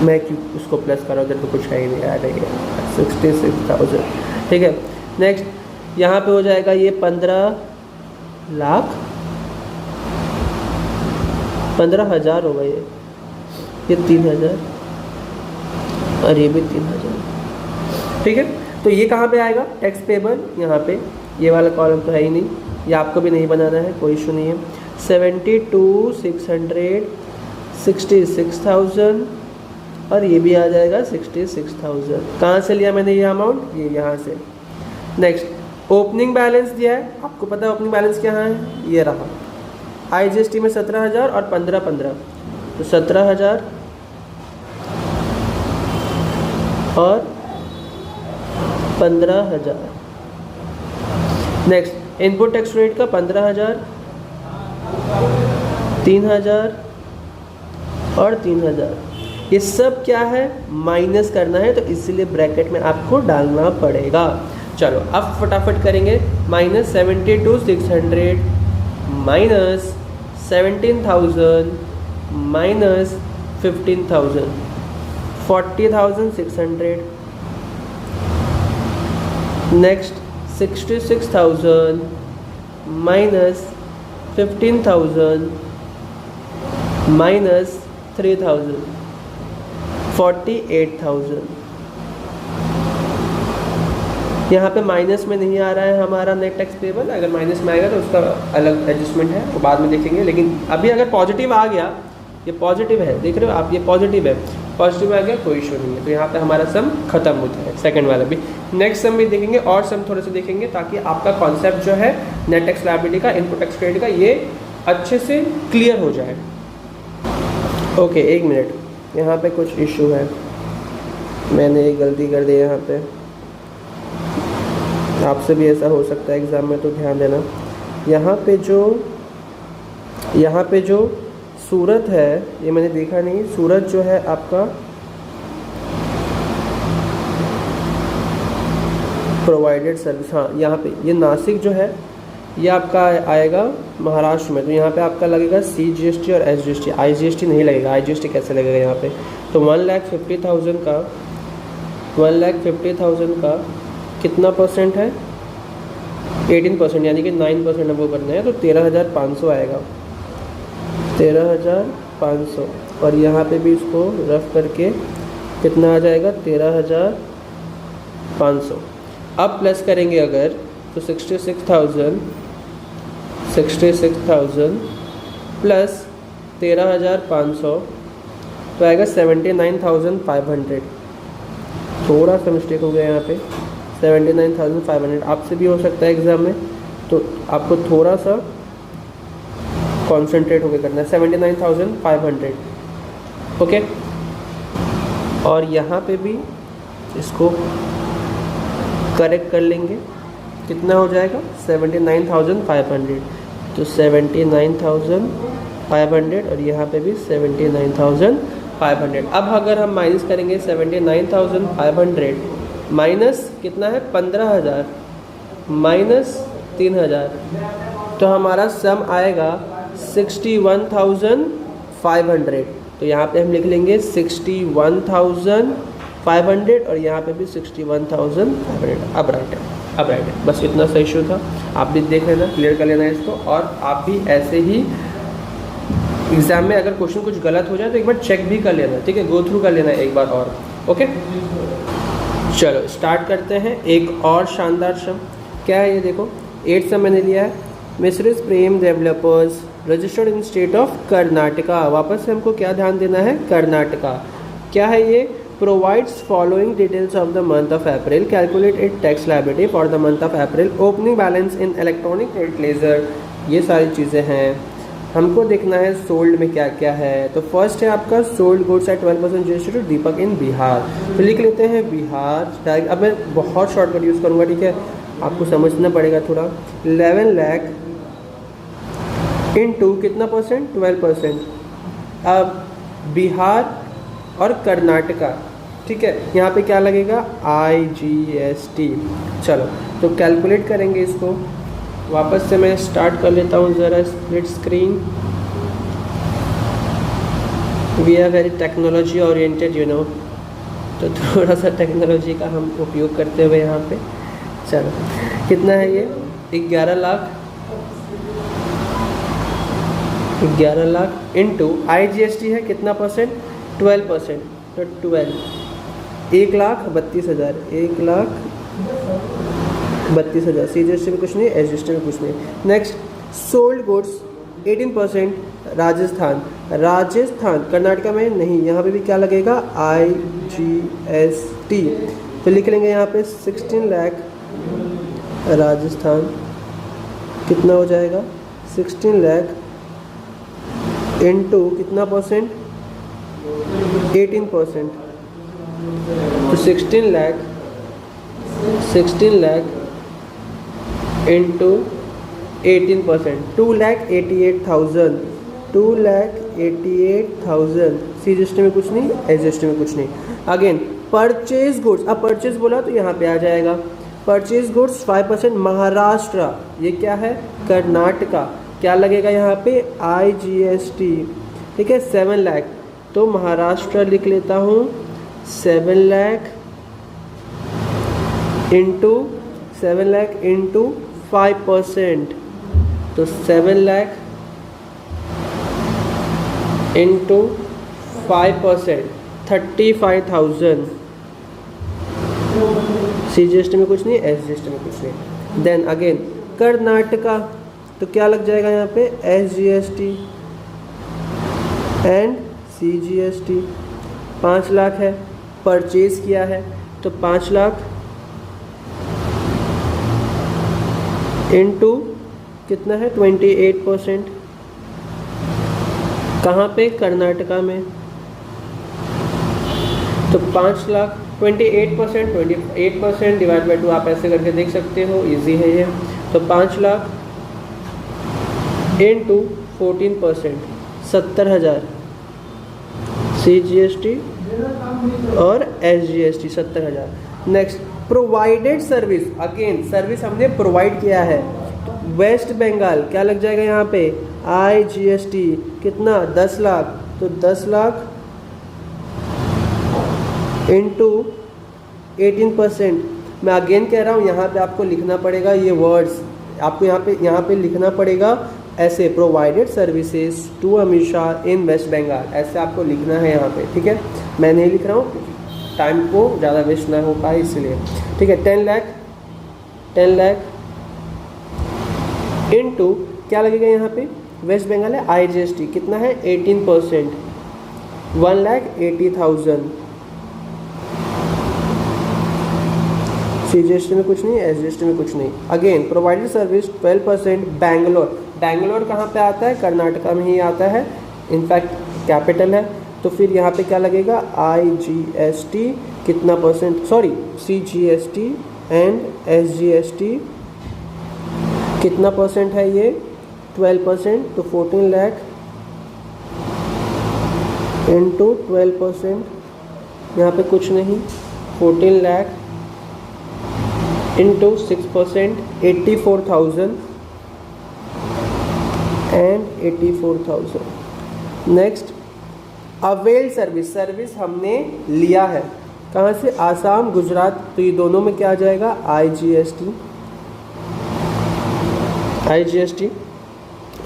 मैं क्यों उसको प्लस कर रहा हूँ, तो कुछ है ही नहीं, आ रही है 66,000, ठीक है। नेक्स्ट यहाँ पे हो जाएगा ये 15,000 होगा, ये 3,000, और ये भी 3000। ठीक है, तो ये कहाँ पे आएगा टैक्स पेबल, यहाँ पे। ये वाला कॉलम तो है ही नहीं, ये आपको भी नहीं बनाना है, कोई इशू नहीं है। 72,600 66,000 और ये भी आ जाएगा 66,000। कहाँ से लिया मैंने ये अमाउंट, ये यहाँ से। नेक्स्ट ओपनिंग बैलेंस दिया है, आपको पता है ओपनिंग बैलेंस क्या है, ये रहा। IGST में 17,000 और 15,15, तो 17,000 और 15,000। नेक्स्ट इनपुट टैक्स रेट का 15,000, 3,000 और 3,000। ये सब क्या है, माइनस करना है, तो इसीलिए ब्रैकेट में आपको डालना पड़ेगा। चलो अब फटाफट करेंगे। -72,600 minus 17,000 minus 15,000, 40,600। Next 66,000 minus 15,000 minus 3,000, 48,000। यहाँ पे माइनस में नहीं आ रहा है हमारा नेट टैक्स पेबल, अगर माइनस में आएगा तो उसका अलग एडजस्टमेंट है, वो बाद में देखेंगे। लेकिन अभी अगर पॉजिटिव आ गया, ये पॉजिटिव है, देख रहे हो आप, ये पॉजिटिव है, पॉजिटिव आ गया कोई इशू नहीं है, तो यहाँ पे हमारा सम खत्म होता है, सेकंड वाला भी। नेक्स्ट सम भी देखेंगे और सम थोड़े से देखेंगे, ताकि आपका कॉन्सेप्ट जो है नेट टैक्स लायबिलिटी का, इनपुट टैक्स क्रेडिट का, ये अच्छे से क्लियर हो जाए। ओके, एक मिनट, यहाँ पे कुछ इशू है, मैंने एक गलती कर दी यहाँ पे। आपसे भी ऐसा हो सकता है एग्ज़ाम में, तो ध्यान देना। यहाँ पे जो सूरत है, ये मैंने देखा नहीं, सूरत जो है आपका प्रोवाइडेड सर्विस, हाँ यहाँ पे ये नासिक जो है ये आपका आएगा महाराष्ट्र में, तो यहाँ पे आपका लगेगा CGST और SGST, IGST नहीं लगेगा। IGST कैसे लगेगा यहाँ पे, तो 1,50,000 का कितना परसेंट है, 18%, यानी कि 9% हमको करना है, तो 13,500 आएगा, 13,500। और यहाँ पे भी इसको रफ करके कितना आ जाएगा, 13,500। अब प्लस करेंगे अगर, तो 66,000 प्लस 13,500 तो आएगा 79,500। थोड़ा सा मिस्टेक हो गया यहाँ पे, 79,500। आपसे भी हो सकता है एग्ज़ाम में, तो आपको थोड़ा सा कॉन्सेंट्रेट होकर करना है। 79,500, ओके। और यहाँ पे भी इसको करेक्ट कर लेंगे, कितना हो जाएगा 79,500, तो 79,500 और यहाँ पे भी 79,500। अब अगर हम माइनस करेंगे 79,500 माइनस कितना है 15,000 माइनस 3,000, तो हमारा सम आएगा 61,500। तो यहाँ पे हम लिख लेंगे 61,500 और यहाँ पे भी 61,500। अब राइट है, बस इतना सा इशू था। आप भी देख लेना, क्लियर कर लेना इसको, और आप भी ऐसे ही एग्ज़ाम में अगर क्वेश्चन कुछ गलत हो जाए तो एक बार चेक भी कर लेना, ठीक है, गो थ्रू कर लेना एक बार और, ओके। चलो स्टार्ट करते हैं एक और शानदार सम। क्या है ये देखो, 8 सम मैंने लिया है। Mistress Prem developers registered in state of Karnataka. वापस से हमको क्या ध्यान देना है, कर्नाटका। क्या है ये, provides following details of the month of April, calculate its tax liability for the month of April, opening balance in electronic trade ledger। ये सारी चीज़ें हैं, हमको देखना है सोल्ड में क्या क्या है। तो फर्स्ट है आपका sold goods at 12% GST to Deepak in Bihar, तो लिख लेते हैं बिहार डायरेक्ट। अब मैं बहुत शॉर्टकट यूज़ करूँगा, ठीक है, आपको समझना पड़ेगा थोड़ा। 11 लाख इनटू कितना परसेंट, 12%। अब बिहार और कर्नाटका, ठीक है, यहाँ पे क्या लगेगा IGST। चलो तो कैलकुलेट करेंगे इसको। वापस से मैं स्टार्ट कर लेता हूँ ज़रा split screen. We are very technology oriented you know, तो थोड़ा सा टेक्नोलॉजी का हम उपयोग करते हुए यहाँ पे। चलो कितना है ये, 11 लाख इनटू IGST है कितना परसेंट, 12%, तो 12 1,32,000, 1,32,000। CGST में कुछ नहीं, SGST में कुछ नहीं। Next, sold goods 18% Rajasthan, Karnataka में नहीं, यहाँ पे भी क्या लगेगा, IGST। तो लिख लेंगे यहाँ पे 16 लाख राजस्थान, कितना हो जाएगा, 16 लाख इंटू कितना परसेंट, 18%। तो 16 लाख इंटू 18%, 2,88,000, 2,88,000। CGST में कुछ नहीं, SGST में कुछ नहीं। अगेन परचेज गुड्स, अब परचेज बोला तो यहाँ पे आ जाएगा परचेज गुड्स 5% महाराष्ट्र, ये क्या है, कर्नाटका, क्या लगेगा यहाँ पे, IGST। ठीक है, 7 लाख, तो महाराष्ट्र लिख लेता हूँ, 7 लाख इंटू 5%, तो 7 लाख इंटू 5%, 35,000। CGST में कुछ नहीं, SGST में कुछ नहीं। देन अगेन कर्नाटका, तो क्या लग जाएगा यहाँ पे, SGST एंड CGST। 5 लाख है, परचेज किया है, तो 5 लाख इंटू कितना है, 28%। कहाँ पे, कर्नाटका में, तो 5 लाख 28% डिवाइड बाई 2, आप ऐसे करके देख सकते हो, इजी है ये। तो 5 लाख इंटू 14%, 70,000 CGST और SGST, 70,000। Next, provided service, again service हमने प्रोवाइड किया है, वेस्ट बंगाल, क्या लग जाएगा यहाँ पे, IGST, कितना, 10 लाख, तो 10 लाख इंटू 18%। मैं अगेन कह रहा हूँ, यहाँ पे आपको लिखना पड़ेगा ये वर्ड्स, आपको यहाँ पे लिखना पड़ेगा ऐसे, provided services to Amit Shah in West Bengal, ऐसे आपको लिखना है यहाँ पे। ठीक है, मैं नहीं लिख रहा हूँ, टाइम को ज़्यादा वेस्ट ना हो पाए इसलिए। ठीक है, 10 लाख इंटू क्या लगेगा यहाँ पे, वेस्ट बंगाल है, IGST कितना है, 18%, 1,80,000। CGST में कुछ नहीं, SGST में कुछ नहीं। अगेन प्रोवाइडेड सर्विस 12%, बैंगलोर कहाँ पे आता है, कर्नाटका में ही आता है, इनफैक्ट कैपिटल है। तो फिर यहाँ पे क्या लगेगा, IGST कितना percent, sorry CGST and SGST कितना परसेंट है ये, 12%, तो 14 लाख इंटू 12%, यहाँ पे कुछ नहीं, 14 lakh into 6%, 84,000 and 84,000। Next, avail service हमने लिया है, कहाँ से, आसाम, गुजरात, तो ये दोनों में क्या आ जाएगा, IGST।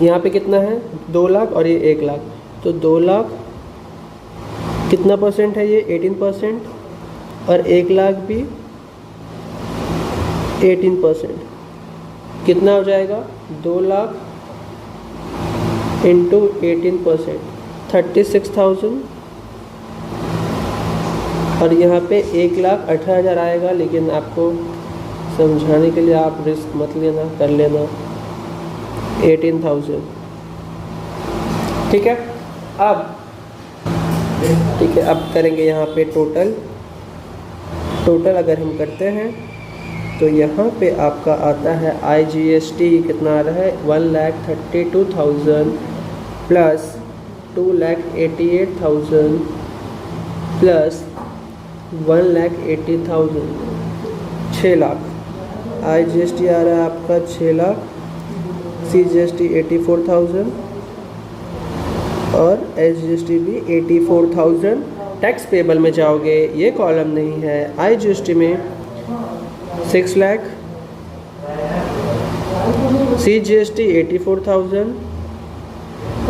यहाँ पे कितना है, 2 लाख और ये 1 लाख, तो 2 लाख कितना परसेंट है ये, 18%, और 1 लाख भी 18%, कितना हो जाएगा, 2 लाख इंटू 18%, 36,000, और यहाँ पे 1,18,000 आएगा, लेकिन आपको समझाने के लिए आप रिस्क मत लेना, कर लेना 18,000। ठीक है, अब करेंगे यहाँ पे टोटल अगर हम करते हैं तो यहाँ पे आपका आता है IGST कितना आ रहा है, 1,32,000 प्लस 2,88,000 प्लस 1,80,000, 6 लाख। IGST आ रहा है आपका 6 लाख, CGST 84,000 और SGST भी 84,000। टैक्स पेबल में जाओगे, ये कॉलम नहीं है, IGST में 6 लाख, CGST 84,000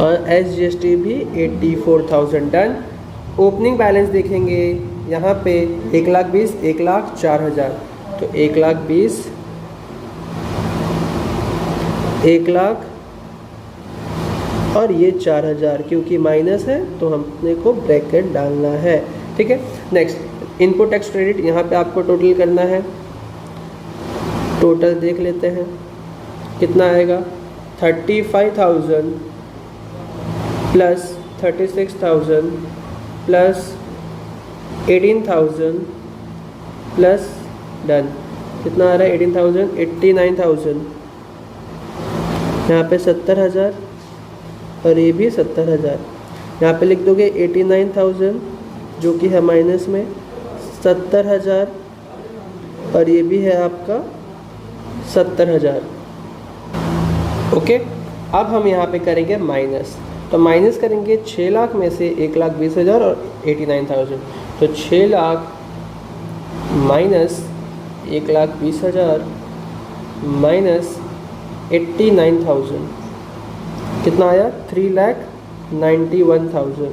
और SGST भी 84,000। डन। ओपनिंग बैलेंस देखेंगे यहाँ पे 1,20,000, 1,04,000, तो 1,20,000, 1,00,000 और ये 4,000, क्योंकि माइनस है तो हमने को ब्रैकेट डालना है। ठीक है, नेक्स्ट इनपुट टैक्स क्रेडिट, यहाँ पे आपको टोटल करना है। टोटल देख लेते हैं कितना आएगा, 35,000 प्लस 36,000 प्लस 18,000 प्लस डन, कितना आ रहा है 18,000, 89,000, यहाँ पे 70,000 और ये भी 70,000। यहाँ पे लिख दोगे 89,000 जो कि है माइनस में, 70,000 और ये भी है आपका 70,000। ओके, अब हम यहाँ पे करेंगे माइनस, तो माइनस करेंगे 6 लाख में से 1,20,000 और 89,000, तो 6 लाख माइनस 1,20,000 माइनस 89,000, कितना आया 3,91,000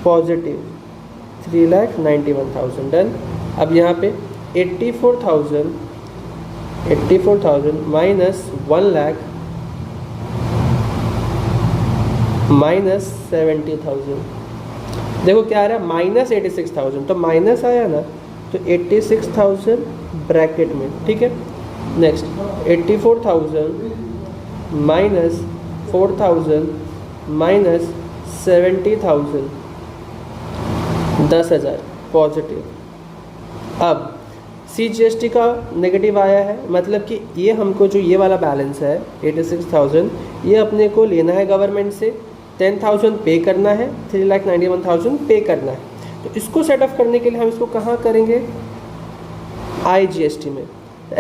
पॉजिटिव, 3,91,000 डन। अब यहाँ पे 84,000 माइनस 1 लाख माइनस 70,000, देखो क्या आ रहा है माइनस 86,000, तो माइनस आया ना, तो 86,000 ब्रैकेट में। ठीक है, नेक्स्ट 84,000 माइनस 4,000 माइनस 70,000, 10,000 पॉजिटिव। अब CGST का नेगेटिव आया है, मतलब कि ये हमको जो ये वाला बैलेंस है 86,000, ये अपने को लेना है गवर्नमेंट से, 10,000 पे करना है, 3,91,000 पे करना है। तो इसको सेटअप करने के लिए हम इसको कहाँ करेंगे, IGST में।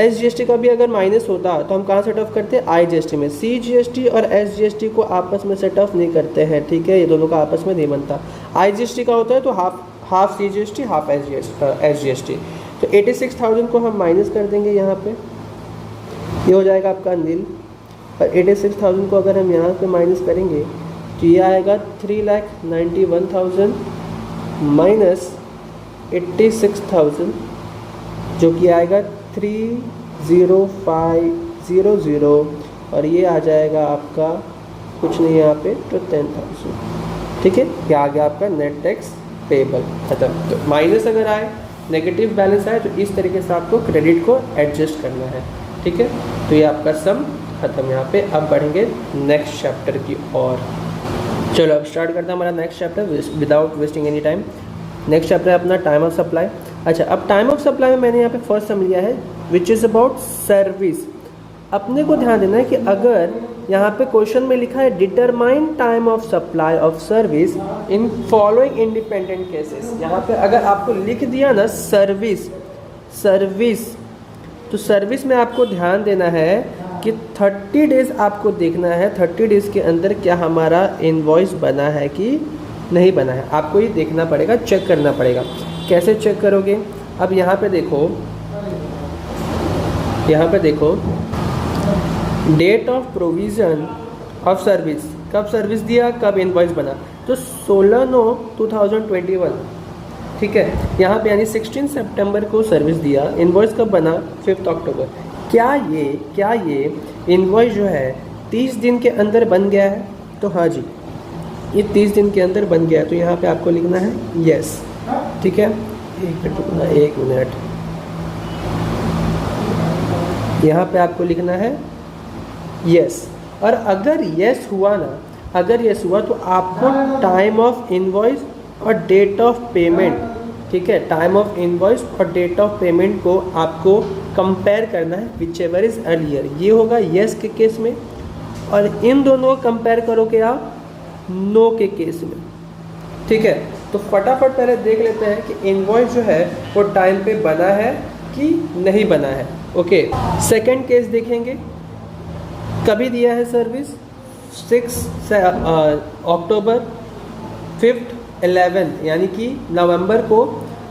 SGST का भी अगर माइनस होता तो हम कहाँ सेटअप करते हैं, IGST में। CGST और SGST को आपस में सेटअप नहीं करते हैं, ठीक है, ये दोनों का आपस में नहीं बनता। IGST का होता है तो हाफ CGST हाफ SGST। तो 86,000 को हम माइनस कर देंगे यहाँ पे, ये हो जाएगा आपका नील, और 86,000 को अगर हम यहाँ पे माइनस करेंगे तो ये आएगा 3,91,000 माइनस 86,000, जो कि आएगा 3,05,00, और ये आ जाएगा आपका कुछ नहीं यहाँ पे, तो 10,000। ठीक है, ये आ गया आपका नेट टैक्स पेबल, खत्म। तो माइनस अगर आए, नेगेटिव बैलेंस आए, तो इस तरीके से आपको क्रेडिट को एडजस्ट करना है। ठीक है, तो ये आपका सम खत्म यहाँ पे। अब बढ़ेंगे नेक्स्ट चैप्टर की ओर। चलो अब स्टार्ट करते हैं हमारा next chapter without wasting any time. Next chapter है अपना टाइम ऑफ सप्लाई। अच्छा, अब टाइम ऑफ सप्लाई में मैंने यहाँ पे फर्स्ट सम लिया है विच इज़ अबाउट सर्विस। अपने को ध्यान देना है कि अगर यहाँ पे क्वेश्चन में लिखा है determine time of supply of service in following independent cases, यहाँ पे अगर आपको लिख दिया ना सर्विस, तो सर्विस में आपको ध्यान देना है कि 30 डेज़ आपको देखना है, 30 डेज़ के अंदर क्या हमारा इनवॉइस बना है कि नहीं बना है, आपको ये देखना पड़ेगा, चेक करना पड़ेगा। कैसे चेक करोगे, अब यहाँ पे देखो date of provision of service, कब सर्विस दिया, कब इनवॉइस बना, तो 16/9/2021। ठीक है, यहाँ पे यानी 16 सितंबर को सर्विस दिया, इनवॉइस कब बना, 5 अक्टूबर। क्या ये इनवॉइस जो है 30 दिन के अंदर बन गया है, तो हाँ जी ये 30 दिन के अंदर बन गया, तो यहाँ पे आपको लिखना है यस। ठीक है, एक मिनट, यहाँ पे आपको लिखना है यस। और अगर यस हुआ तो आपको टाइम ऑफ इनवॉइस और डेट ऑफ पेमेंट, ठीक है, टाइम ऑफ इनवॉइस और डेट ऑफ पेमेंट को आपको कंपेयर करना है विच एवर इज़ अर्लियर। ये होगा यस के केस में, और इन दोनों को कंपेयर करोगे आप नो के केस में। ठीक है, तो फटाफट पहले देख लेते हैं कि इनवॉइस जो है वो टाइम पे बना है कि नहीं बना है। ओके, सेकंड केस देखेंगे, कभी दिया है सर्विस 6 अक्टूबर, 5th 11 यानी कि नवंबर को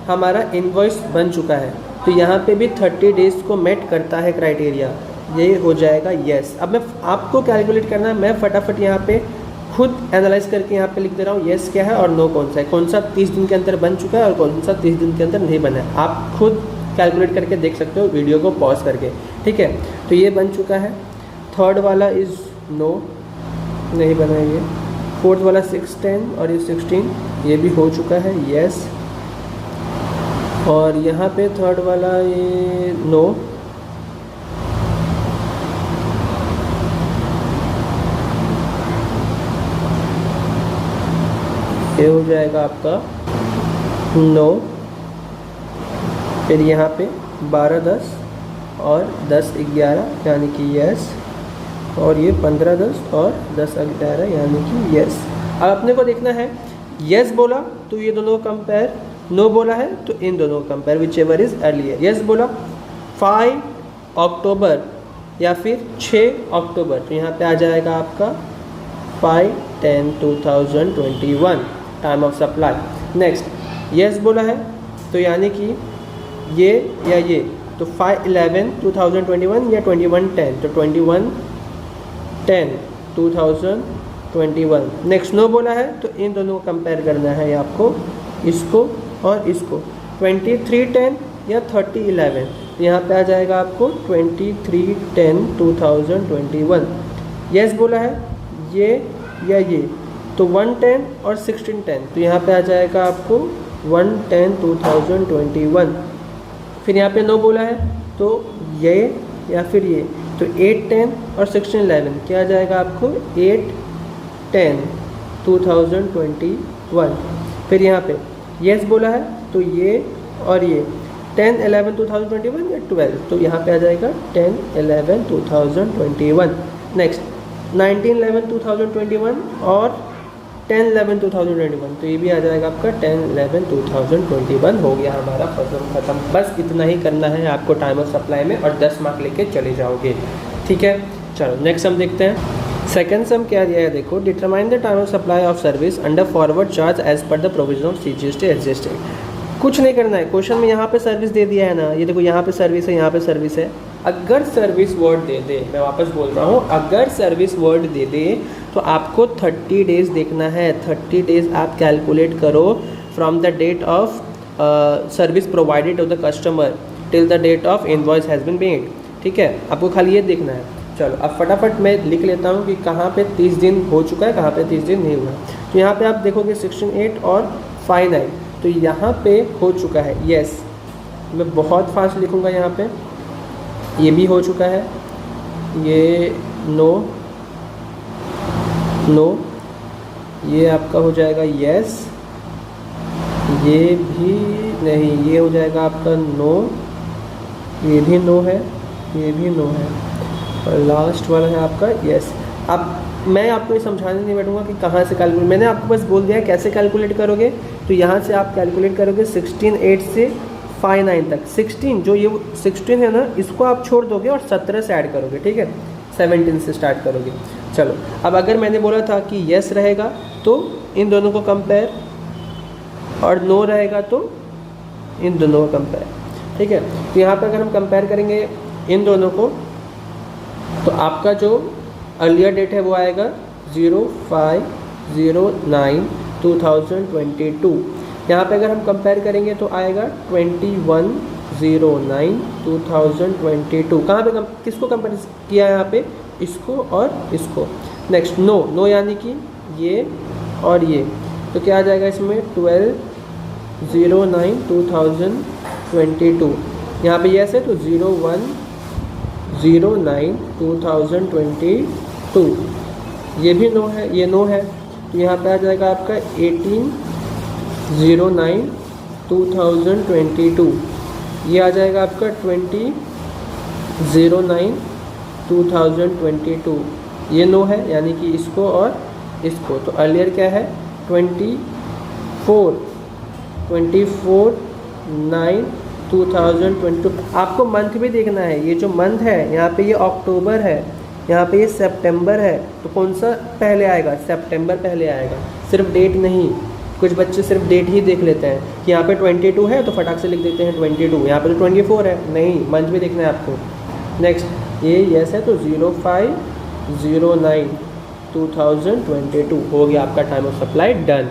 हमारा इनवॉइस बन चुका है, तो यहाँ पे भी 30 डेज़ को मेट करता है क्राइटेरिया, ये हो जाएगा यस। अब मैं आपको कैलकुलेट करना है, मैं फटाफट यहाँ पे खुद एनालाइज करके यहाँ पे लिख दे रहा हूँ येस क्या है और नो कौन सा है, कौन सा 30 दिन के अंदर बन चुका है और कौन सा 30 दिन के अंदर नहीं बना है। आप खुद कैलकुलेट करके देख सकते हो वीडियो को पॉज करके, ठीक है। तो ये बन चुका है। थर्ड वाला इज़ नो, नहीं बना है ये। फोर्थ वाला 6, 10 और ये 16, ये भी हो चुका है येस। और यहाँ पे थर्ड वाला ये नो, ये हो जाएगा आपका नो। फिर यहाँ पे 12, 10 और 10, 11 यानी कि यस। और ये 15, 10 और 10, 11 यानी कि यस। अब अपने को देखना है यस बोला तो ये दोनों कंपेयर, नो बोला है तो इन दोनों compare, which ever is earlier. Yes बोला 5 अक्टूबर या फिर 6 अक्टूबर, तो यहाँ पे आ जाएगा आपका 5/10/2021 time of supply. Next yes बोला है तो यानी कि ये या ये, तो 5/11/2021 या 21/10, तो 21/10/2021। नेक्स्ट नो बोला है तो इन दोनों को कंपेयर करना है आपको, इसको और इसको, 23/10 या 30/11, तो यहाँ पे आ जाएगा आपको 23/10/2021। यस बोला है ये या ये, तो 1/10 और 16/10, तो यहाँ पे आ जाएगा आपको 1/10/2021। फिर यहाँ पे नो बोला है तो ये या फिर ये, तो 8/10 और 16/11, क्या आ जाएगा आपको 8/10/2021। फिर यहाँ पे यस बोला है तो ये और ये, 10/11/2021 या 12, तो यहाँ पे आ जाएगा 10/11/2021। नेक्स्ट 19/11/2021 और 10/11/2021, तो ये भी आ जाएगा आपका 10/11/2021। हो गया हमारा खत्म। बस इतना ही करना है आपको टाइम ऑफ सप्लाई में और 10 मार्क लेके चले जाओगे, ठीक है। चलो नेक्स्ट सम देखते हैं। सेकंड सम क्या दिया है देखो, determine the time of supply of service under forward charge as per the provision of CGST adjusted. कुछ नहीं करना है, क्वेश्चन में यहाँ पे सर्विस दे दिया है ना, ये देखो यहाँ पे सर्विस है, यहाँ पे सर्विस है। अगर सर्विस वर्ड दे दे, मैं वापस बोल रहा हूँ, अगर सर्विस वर्ड दे दे तो आपको 30 डेज देखना है। 30 डेज आप कैलकुलेट करो from the date of service provided to the customer till the date of invoice has been made, ठीक है। आपको खाली ये देखना है। चलो अब फटाफट मैं लिख लेता हूँ कि कहाँ पे 30 दिन हो चुका है, कहाँ पे 30 दिन नहीं हुआ। तो यहाँ पे आप देखोगे 16/8 और 5/9, तो यहाँ पे हो चुका है यस। मैं बहुत फास्ट लिखूँगा, यहाँ पे ये भी हो चुका है, ये नो, ये आपका हो जाएगा यस, ये भी नहीं, ये हो जाएगा आपका नो, ये भी नो है, ये भी नो है, और लास्ट वाला है आपका यस। अब मैं आपको ये समझाने नहीं बैठूंगा कि कहाँ से कैलकुलेट, मैंने आपको बस बोल दिया है कैसे कैलकुलेट करोगे। तो यहाँ से आप कैलकुलेट करोगे 16/8 से 5/9 तक। 16 जो ये 16 है ना, इसको आप छोड़ दोगे और 17 से ऐड करोगे, ठीक है। 17 से स्टार्ट करोगे। चलो अब अगर मैंने बोला था कि यस रहेगा तो इन दोनों को कंपेयर, और नो रहेगा तो इन दोनों को कंपेयर, ठीक है। तो यहाँ पर अगर हम कंपेयर करेंगे इन दोनों को, तो आपका जो अर्लियर डेट है वो आएगा 05/09/2022। यहाँ पे अगर हम कंपेयर करेंगे तो आएगा 21/09/2022। कहाँ पे किसको कंपेयर किया है यहाँ पे, इसको और इसको। नेक्स्ट नो यानी कि ये और ये, तो क्या आ जाएगा इसमें 12/09/2022। यहाँ पे यस है तो 01/09/2022। ये भी नो है, ये नो है, तो यहाँ पे आ जाएगा आपका 18/09/2022। ये आ जाएगा आपका 20/09/2022। ये नो है यानी कि इसको और इसको। तो अर्लियर क्या है 24/9/2022। आपको मंथ भी देखना है, ये जो मंथ है यहाँ पे ये अक्टूबर है, यहाँ पे ये सितंबर है, तो कौन सा पहले आएगा, सितंबर पहले आएगा, सिर्फ डेट नहीं। कुछ बच्चे सिर्फ डेट ही देख लेते हैं कि यहाँ पे 22 है तो फटाक से लिख देते हैं 22, यहाँ पे तो 24 है, नहीं मंथ भी देखना है आपको। नेक्स्ट ये यस है तो 05/09 2022 हो गया आपका टाइम ऑफ सप्लाई डन।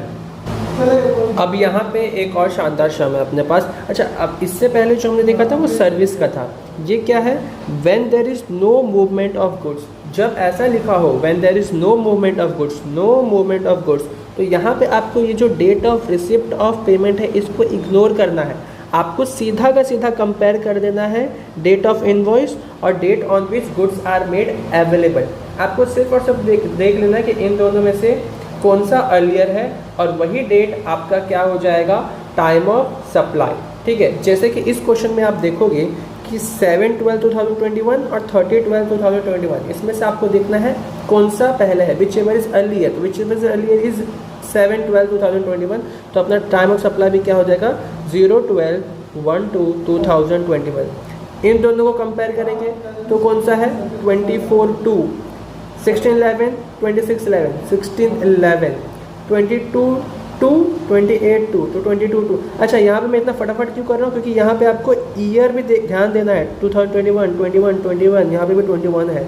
अब यहाँ पे एक और शानदार शर्म है अपने पास। अच्छा, अब इससे पहले जो हमने देखा था वो सर्विस का था। ये क्या है? When there is no movement of goods. जब ऐसा लिखा हो when there is no movement of goods, no movement of goods, तो यहाँ पे आपको ये जो date of receipt of payment है इसको इग्नोर करना है। आपको सीधा का सीधा कंपेयर कर देना है डेट ऑफ इनवॉइस और date on which goods are made available. आपको सिर्फ और सिर्फ देख लेना है कि इन दोनों में से कौन सा अर्लियर है और वही डेट आपका क्या हो जाएगा, टाइम ऑफ सप्लाई। ठीक है, जैसे कि इस क्वेश्चन में आप देखोगे कि 7/12/2021 और 30/12/2021, इसमें से आपको देखना है कौन सा पहले है, विच एवर इज अर्लियर। तो whichever is earlier is 7/12/2021, तो अपना टाइम ऑफ सप्लाई भी क्या हो जाएगा 0/12/2021। इन दोनों को कंपेयर करेंगे तो कौन सा है 24/2, 16/11, 26/11, 16/11, 22/2, 28/2, तो 22/2। अच्छा, यहाँ पे मैं इतना फटाफट क्यों कर रहा हूँ, क्योंकि यहाँ पे आपको ईयर भी ध्यान देना है। 2021, 21, 21, यहाँ पे भी 21 है।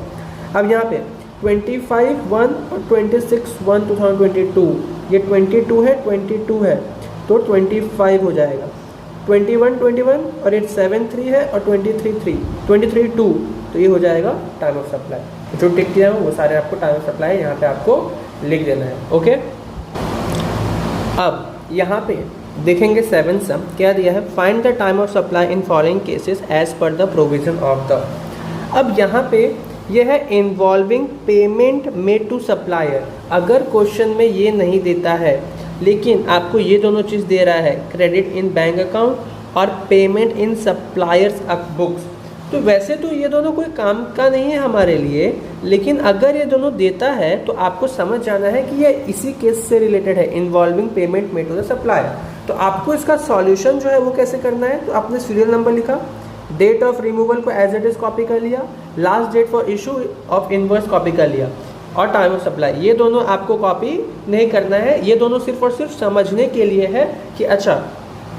अब यहाँ पे 25/1 और 26/1 2022, ये 22 है, 22 है, तो 25 हो जाएगा। 21/21 और 7/3 है और 23/2, तो ये हो जाएगा टाइम ऑफ सप्लाई। जो टिक किया है वो सारे आपको टाइम ऑफ सप्लाई यहाँ पे आपको लिख देना है। ओके, अब यहाँ पे देखेंगे 7 सम क्या दिया है, find the time of supply in following cases as per the provision of the. अब यहाँ पे यह है involving payment made to supplier. अगर क्वेश्चन में ये नहीं देता है लेकिन आपको ये दोनों चीज़ दे रहा है, क्रेडिट इन बैंक अकाउंट और पेमेंट इन सप्लायर्स बुक्स, तो वैसे तो ये दोनों कोई काम का नहीं है हमारे लिए, लेकिन अगर ये दोनों देता है तो आपको समझ जाना है कि ये इसी केस से रिलेटेड है, involving payment made to the supplier. तो आपको इसका सॉल्यूशन जो है वो कैसे करना है, तो आपने सीरियल नंबर लिखा, डेट ऑफ रिमूवल को एज इट इज कॉपी कर लिया, last date for issue of invoice copy कर लिया, और टाइम ऑफ सप्लाई ये दोनों आपको कॉपी नहीं करना है। ये दोनों सिर्फ और सिर्फ समझने के लिए है कि अच्छा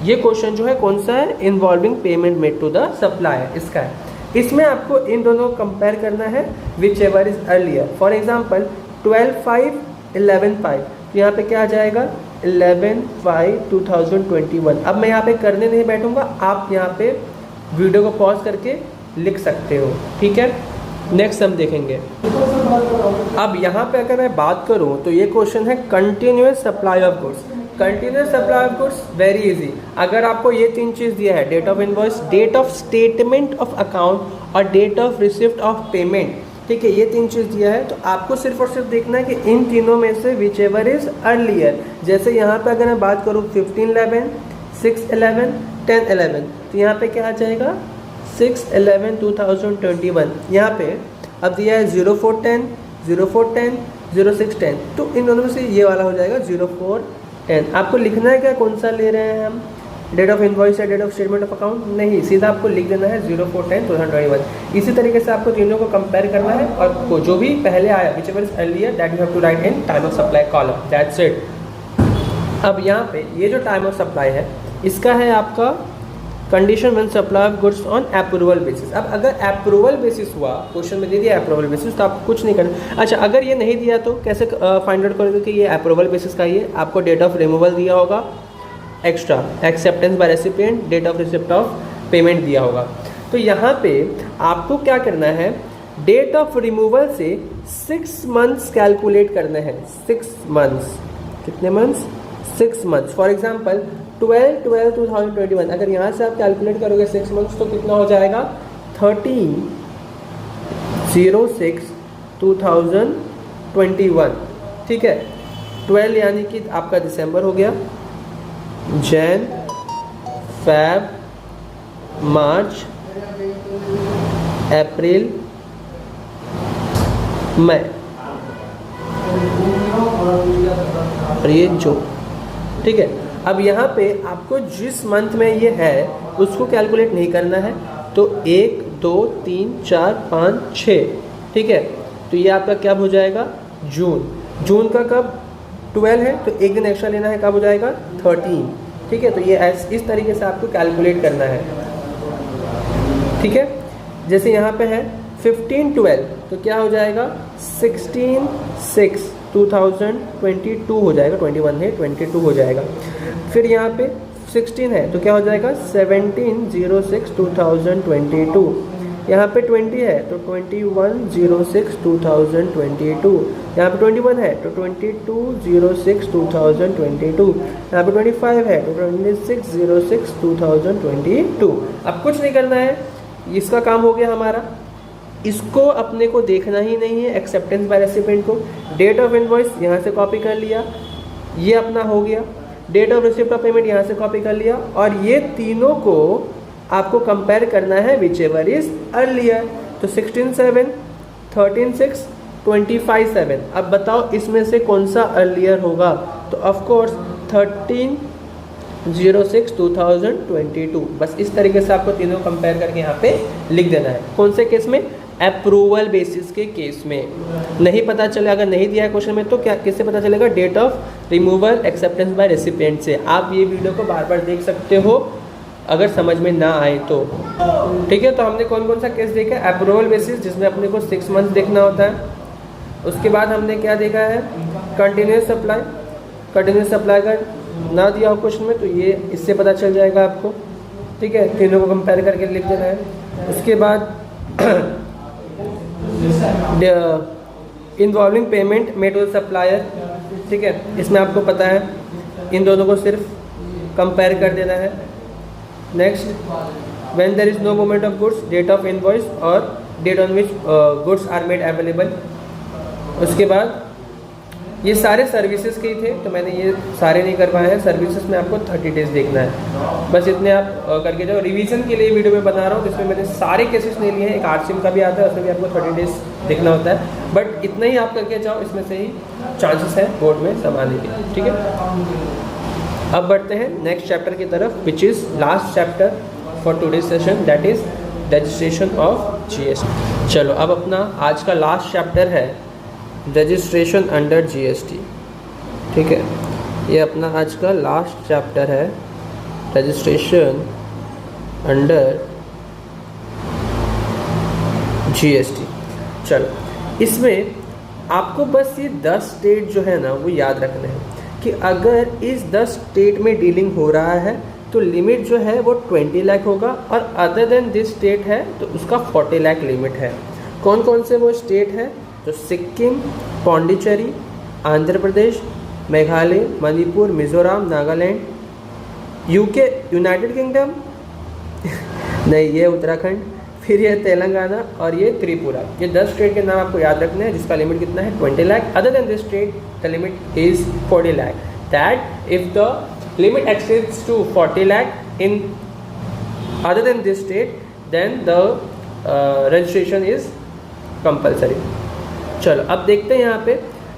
ये क्वेश्चन जो है कौन सा है, involving payment made to the supplier, इसका है। इसमें आपको इन दोनों को कंपेयर करना है which ever is earlier. For example 12/5, 11/5, तो यहाँ पे क्या आ जाएगा 11/5/2021। अब मैं यहाँ पे करने नहीं बैठूंगा, आप यहाँ पे वीडियो को पॉज करके लिख सकते हो। ठीक है, नेक्स्ट हम देखेंगे। अब यहाँ पे अगर मैं बात करूँ तो ये क्वेश्चन है continuous supply of goods. Continuous supply of goods very easy. अगर आपको ये 3 चीज़ दिया है, date of invoice, date of statement of account और date of receipt of payment, ठीक है, ये 3 चीज़ दिया है, तो आपको सिर्फ और सिर्फ देखना है कि इन तीनों में से विच एवर इज अर्लियर। जैसे यहाँ पे अगर मैं बात करूँ 15/11, 6/11, 10/11, तो यहाँ पे क्या आ जाएगा 6/11/2021। यहाँ पे अब दिया है 04/10, 04/10, 06/10, तो इन दोनों में से ये वाला हो जाएगा 04/10। आपको लिखना है क्या, कौन सा ले रहे हैं हम, डेट ऑफ इनवॉइस या date of statement of account, नहीं, सीधा आपको लिख देना है 04/10/2021। इसी तरीके से आपको तीनों को कंपेयर करना है और जो भी पहले आया whichever is earlier that you have to write in time of supply column, that's it. अब यहाँ पे ये जो टाइम ऑफ सप्लाई है इसका है आपका condition when supply of goods on approval basis. अब अगर अप्रूवल बेसिस हुआ, क्वेश्चन में दे दिया अप्रूवल बेसिस, तो आपको कुछ नहीं करना। अच्छा, अगर ये नहीं दिया तो कैसे फाइंड आउट करोगे कि ये अप्रूवल बेसिस का ही है। आपको डेट ऑफ रिमूवल दिया होगा, extra acceptance by recipient, date of receipt of payment दिया होगा। तो यहाँ पे आपको क्या करना है, डेट ऑफ रिमूवल से 6 मंथ्स कैलकुलेट करने हैं। 6 मंथ्स, कितने मंथ्स, 6 मंथ्स। फॉर एग्जाम्पल 12/12/2021, अगर यहाँ से आप कैलकुलेट करोगे 6 मंथ्स तो कितना हो जाएगा 13/06/2021। ठीक है, 12 यानी कि आपका दिसंबर हो गया, जैन, फेब, मार्च, अप्रैल, मई और ये जून। ठीक है, अब यहाँ पे आपको जिस मंथ में ये है उसको कैलकुलेट नहीं करना है, तो 1, 2, 3, 4, 5, 6, ठीक है, तो ये आपका कब हो जाएगा जून। जून का कब 12 है तो एक दिन एक्स्ट्रा लेना है, कब हो जाएगा 13। ठीक है, तो ये इस तरीके से आपको कैलकुलेट करना है। ठीक है, जैसे यहाँ पे है 1512 तो क्या हो जाएगा 16/6/2022 हो जाएगा, 21 है 22 हो जाएगा। फिर यहाँ पे 16 है तो क्या हो जाएगा 17/06/2022। यहाँ पे 20 है तो 21/06/2022। यहाँ पे 21 है तो 22/06/2022। यहाँ पे 25 है तो 26/06/2022। अब कुछ नहीं करना है, इसका काम हो गया हमारा। इसको अपने को देखना ही नहीं है, एक्सेप्टेंस बाय रेसिपिएंट को। डेट ऑफ इनवॉइस यहाँ से कॉपी कर लिया, ये अपना हो गया। Date of receipt of payment यहाँ से कॉपी कर लिया, और ये तीनों को आपको कंपेयर करना है विच एवर इज अर्लियर। तो 16/7, 13/6, 25/7। अब बताओ इसमें से कौन सा अर्लियर होगा? तो ऑफकोर्स 13/06/2022। बस इस तरीके से आपको तीनों कंपेयर करके यहाँ पे लिख देना है। कौन से केस में? अप्रूवल बेसिस के केस में। नहीं पता चले, अगर नहीं दिया है क्वेश्चन में, तो क्या किससे पता चलेगा? Date of removal acceptance by recipient से। आप ये वीडियो को बार बार देख सकते हो अगर समझ में ना आए तो। ठीक है, तो हमने कौन कौन सा केस देखा है? अप्रूवल बेसिस, जिसमें अपने को 6 मंथ देखना होता है। उसके बाद हमने क्या देखा है? Continuous supply. कंटिन्यूस सप्लाई अगर ना दिया हो क्वेश्चन में तो ये इससे पता चल जाएगा आपको। ठीक है, तीनों को कंपेयर करके लिख देना है। उसके बाद involving payment made to supplier. ठीक है, इसमें आपको पता है इन दोनों को सिर्फ कंपेयर कर देना है। Next, when there is no movement of goods, date of invoice और date on which goods are made available. उसके बाद ये सारे सर्विसेज के ही थे, तो मैंने ये सारे नहीं करवाए हैं। सर्विसेज में आपको 30 डेज देखना है, बस इतने आप करके जाओ। रिवीजन के लिए वीडियो में बना रहा हूँ, जिसमें मैंने सारे केसेस नहीं लिए हैं। एक आरसीएम का भी आता है, उसमें भी आपको 30 डेज देखना होता है, बट इतना ही आप करके जाओ, इसमें से ही चांसेस है बोर्ड में संभालने के। ठीक है, अब बढ़ते हैं नेक्स्ट चैप्टर की तरफ, which is last chapter for today's session, that is registration of GST. चलो, अब अपना आज का लास्ट चैप्टर है रजिस्ट्रेशन अंडर जीएसटी। ठीक है, ये अपना आज का लास्ट चैप्टर है, रजिस्ट्रेशन अंडर जीएसटी। चलो, इसमें आपको बस ये 10 स्टेट जो है ना वो याद रखने हैं कि अगर इस 10 स्टेट में डीलिंग हो रहा है तो लिमिट जो है वो 20 लाख होगा, और अदर देन दिस स्टेट है तो उसका 40 लाख लिमिट है। कौन कौन से वो स्टेट है? तो Sikkim, Pondicherry, Andhra Pradesh, Meghalaya, Manipur, Mizoram, Nagaland, UK United Kingdom नहीं, ये उत्तराखंड, फिर ये तेलंगाना और ये त्रिपुरा। ये 10 स्टेट के नाम आपको याद रखने हैं, जिसका लिमिट कितना है 20 lakh. Other than this state the limit is 40 lakh. That if the limit exceeds to 40 lakh in other than this state, then the registration is compulsory. चलो, अब देखते हैं यहाँ पे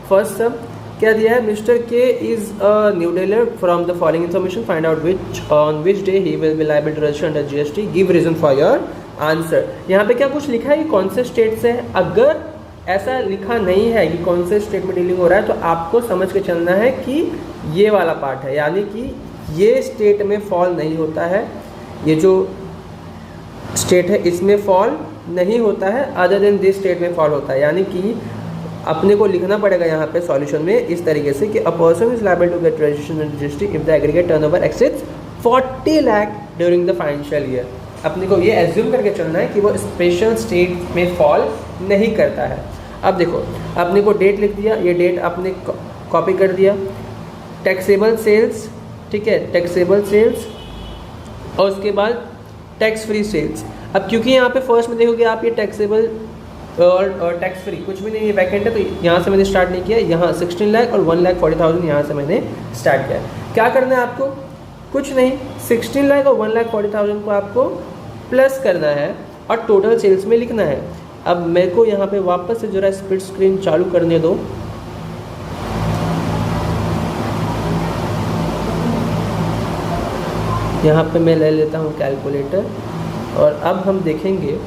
फर्स्ट सम क्या दिया है। Mister K is a new dealer from the following information, find out on which day he will be liable to register under GST, give reason for your answer. यहाँ पे क्या कुछ लिखा है कि कौन से स्टेट से है? अगर ऐसा लिखा नहीं है कि कौन से स्टेट में डीलिंग हो रहा है, तो आपको समझ के चलना है कि ये वाला पार्ट है, यानी कि ये स्टेट में फॉल नहीं होता है, ये जो स्टेट है इसमें फॉल नहीं होता है, अदर देन दिस स्टेट में फॉल होता है। यानी कि अपने को लिखना पड़ेगा यहाँ पे सॉल्यूशन में इस तरीके से कि a person is liable to get registration in GST if the aggregate turnover exceeds 40 lakh during the financial year. अपने को ये एज्यूम करके चलना है कि वो स्पेशल स्टेट में फॉल नहीं करता है। अब देखो, अपने को डेट लिख दिया, ये डेट आपने कॉपी कर दिया। टैक्सेबल सेल्स, ठीक है, टैक्सेबल सेल्स, और उसके बाद टैक्स फ्री सेल्स। अब क्योंकि यहाँ पे फर्स्ट में देखोगे आप ये टैक्सेबल और टैक्स फ्री कुछ भी नहीं है, वैकेंट है, तो यहाँ से मैंने स्टार्ट नहीं किया। यहाँ 16 लाख और 1,40,000 यहाँ से मैंने स्टार्ट किया। क्या करना है आपको? कुछ नहीं, 16 लाख और 1,40,000 को आपको प्लस करना है और टोटल सेल्स में लिखना है। अब मेरे को यहाँ पे वापस से जरा स्प्लिट स्क्रीन चालू करने दो। यहाँ पे मैं ले लेता हूँ कैलकुलेटर, और अब हम देखेंगे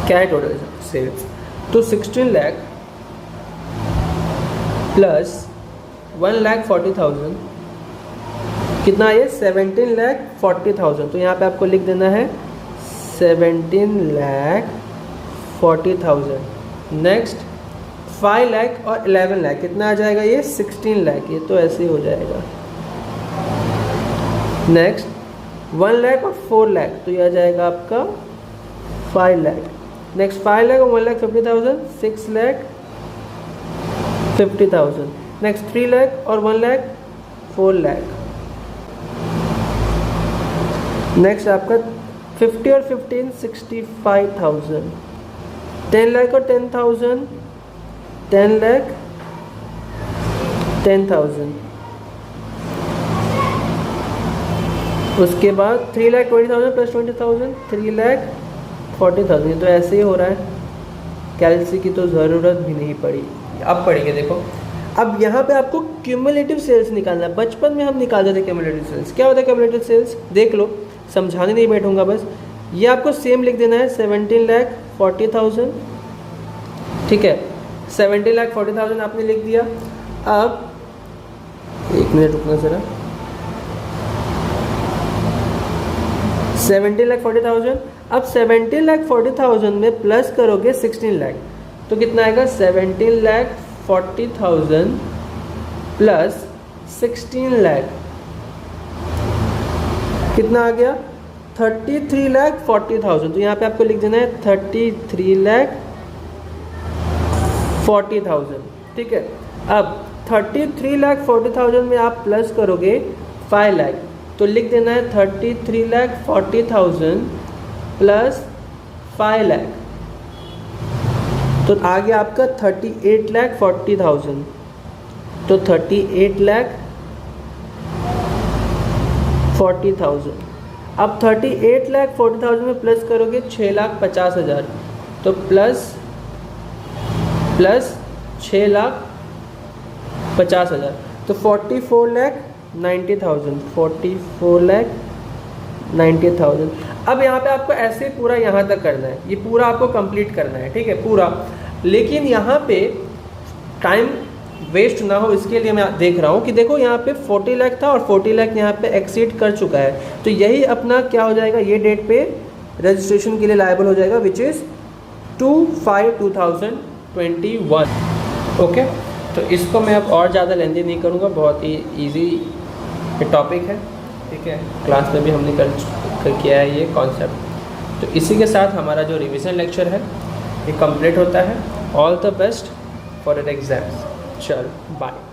क्या है टोटल सेल्स। तो 16 लाख प्लस 1,40,000 कितना है? 17,40,000। तो यहाँ पे आपको लिख देना है 17,40,000 40,000। नेक्स्ट 5 लाख और 11 लाख कितना आ जाएगा, ये 16 लाख, ये तो ऐसे ही हो जाएगा। नेक्स्ट 1 लाख और 4 लाख तो ये आ जाएगा आपका 5 लाख। नेक्स्ट 5 लाख और 1,50,000 6 लाख 50,000। नेक्स्ट 3 लाख और 1 लाख 4 लाख। नेक्स्ट आपका 50 और 15 65,000। 10 लाख और 10,000 10 लाख 10,000। उसके बाद 3 लाख 20,000 प्लस 20,000 3 लाख 40,000। तो ऐसे ही हो रहा है, कैलसी की तो ज़रूरत भी नहीं पड़ी। अब पढ़ेंगे, देखो अब यहाँ पे आपको क्यूमुलेटिव सेल्स निकालना है। बचपन में हम निकालते थे क्यूमुलेटिव सेल्स। क्या होता है क्यूमुलेटिव सेल्स, देख लो, समझाने नहीं बैठूंगा, बस ये आपको सेम लिख देना है 17,40,000। ठीक है, 17,40,000 आपने लिख दिया। अब 1 मिनट रुकना ज़रा, 17,40,000। अब 17,40,000 में प्लस करोगे 16 लाख तो कितना आएगा, 17,40,000 प्लस 16 लाख कितना आ गया, 33,40,000। तो यहाँ पे आपको लिख देना है 33,40,000। ठीक है, अब 33,40,000 में आप प्लस करोगे 5 लाख तो लिख देना है 33,40,000 प्लस 5 लाख तो आ गया आपका 38,40,000। तो 38,40,000। अब 38,40,000 में प्लस करोगे 6,50,000 तो प्लस 6,50,000 तो 44,90,000 44,90,000। अब यहाँ पे आपको ऐसे पूरा यहाँ तक करना है, ये पूरा आपको कंप्लीट करना है। ठीक है, पूरा, लेकिन यहाँ पे टाइम वेस्ट ना हो इसके लिए मैं देख रहा हूँ कि देखो यहाँ पे 40 लाख था और 40 लाख यहाँ पे एक्सीड कर चुका है, तो यही अपना क्या हो जाएगा, ये डेट पे रजिस्ट्रेशन के लिए लायबल हो जाएगा, विच इज़ 2/5/2021। ओके, तो इसको मैं अब और ज़्यादा लेंदी नहीं करूँगा, बहुत ही ईजी टॉपिक है। ठीक है, क्लास में भी हमने कर किया है ये कॉन्सेप्ट। तो इसी के साथ हमारा जो रिवीजन लेक्चर है ये कंप्लीट होता है। All the best for your exams. चल बाय।